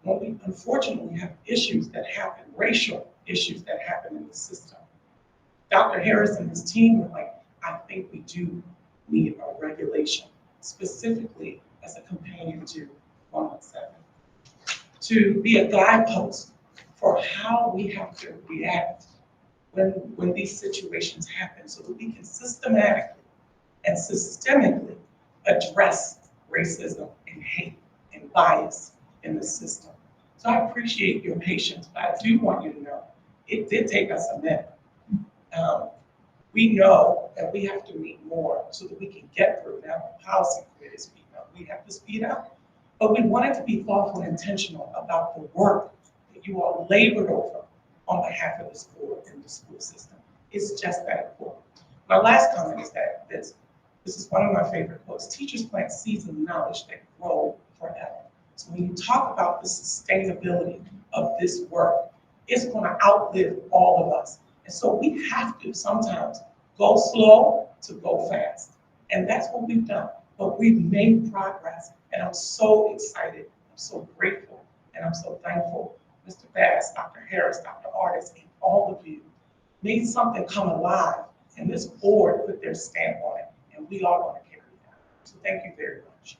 when we unfortunately have issues that happen, racial issues that happen in the system, Dr. Harris and his team were like, I think we do need a regulation, specifically as a companion to 117, to be a guidepost for how we have to react when these situations happen, so that we can systematically and systemically address racism and hate and bias in the system. So I appreciate your patience, but I do want you to know, it did take us a minute. We know that we have to meet more so that we can get through. Now, the policy committee is speeding up. We have to speed up. But we wanted to be thoughtful and intentional about the work that you all labored over on behalf of this board and the school system. It's just that important. My last comment is that this is one of my favorite quotes. Teachers plant seeds of knowledge that grow forever. So when you talk about the sustainability of this work, it's going to outlive all of us. And so we have to sometimes go slow to go fast. And that's what we've done. But we've made progress. And I'm so excited. I'm so grateful. And I'm so thankful. Mr. Bass, Dr. Harris, Dr. Artis, and all of you made something come alive. And this board put their stamp on it. And we are going to carry it out. So thank you very much.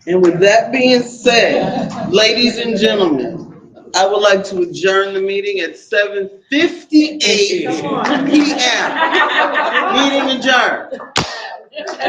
And with that being said, ladies and gentlemen, I would like to adjourn the meeting at 7:58 p.m.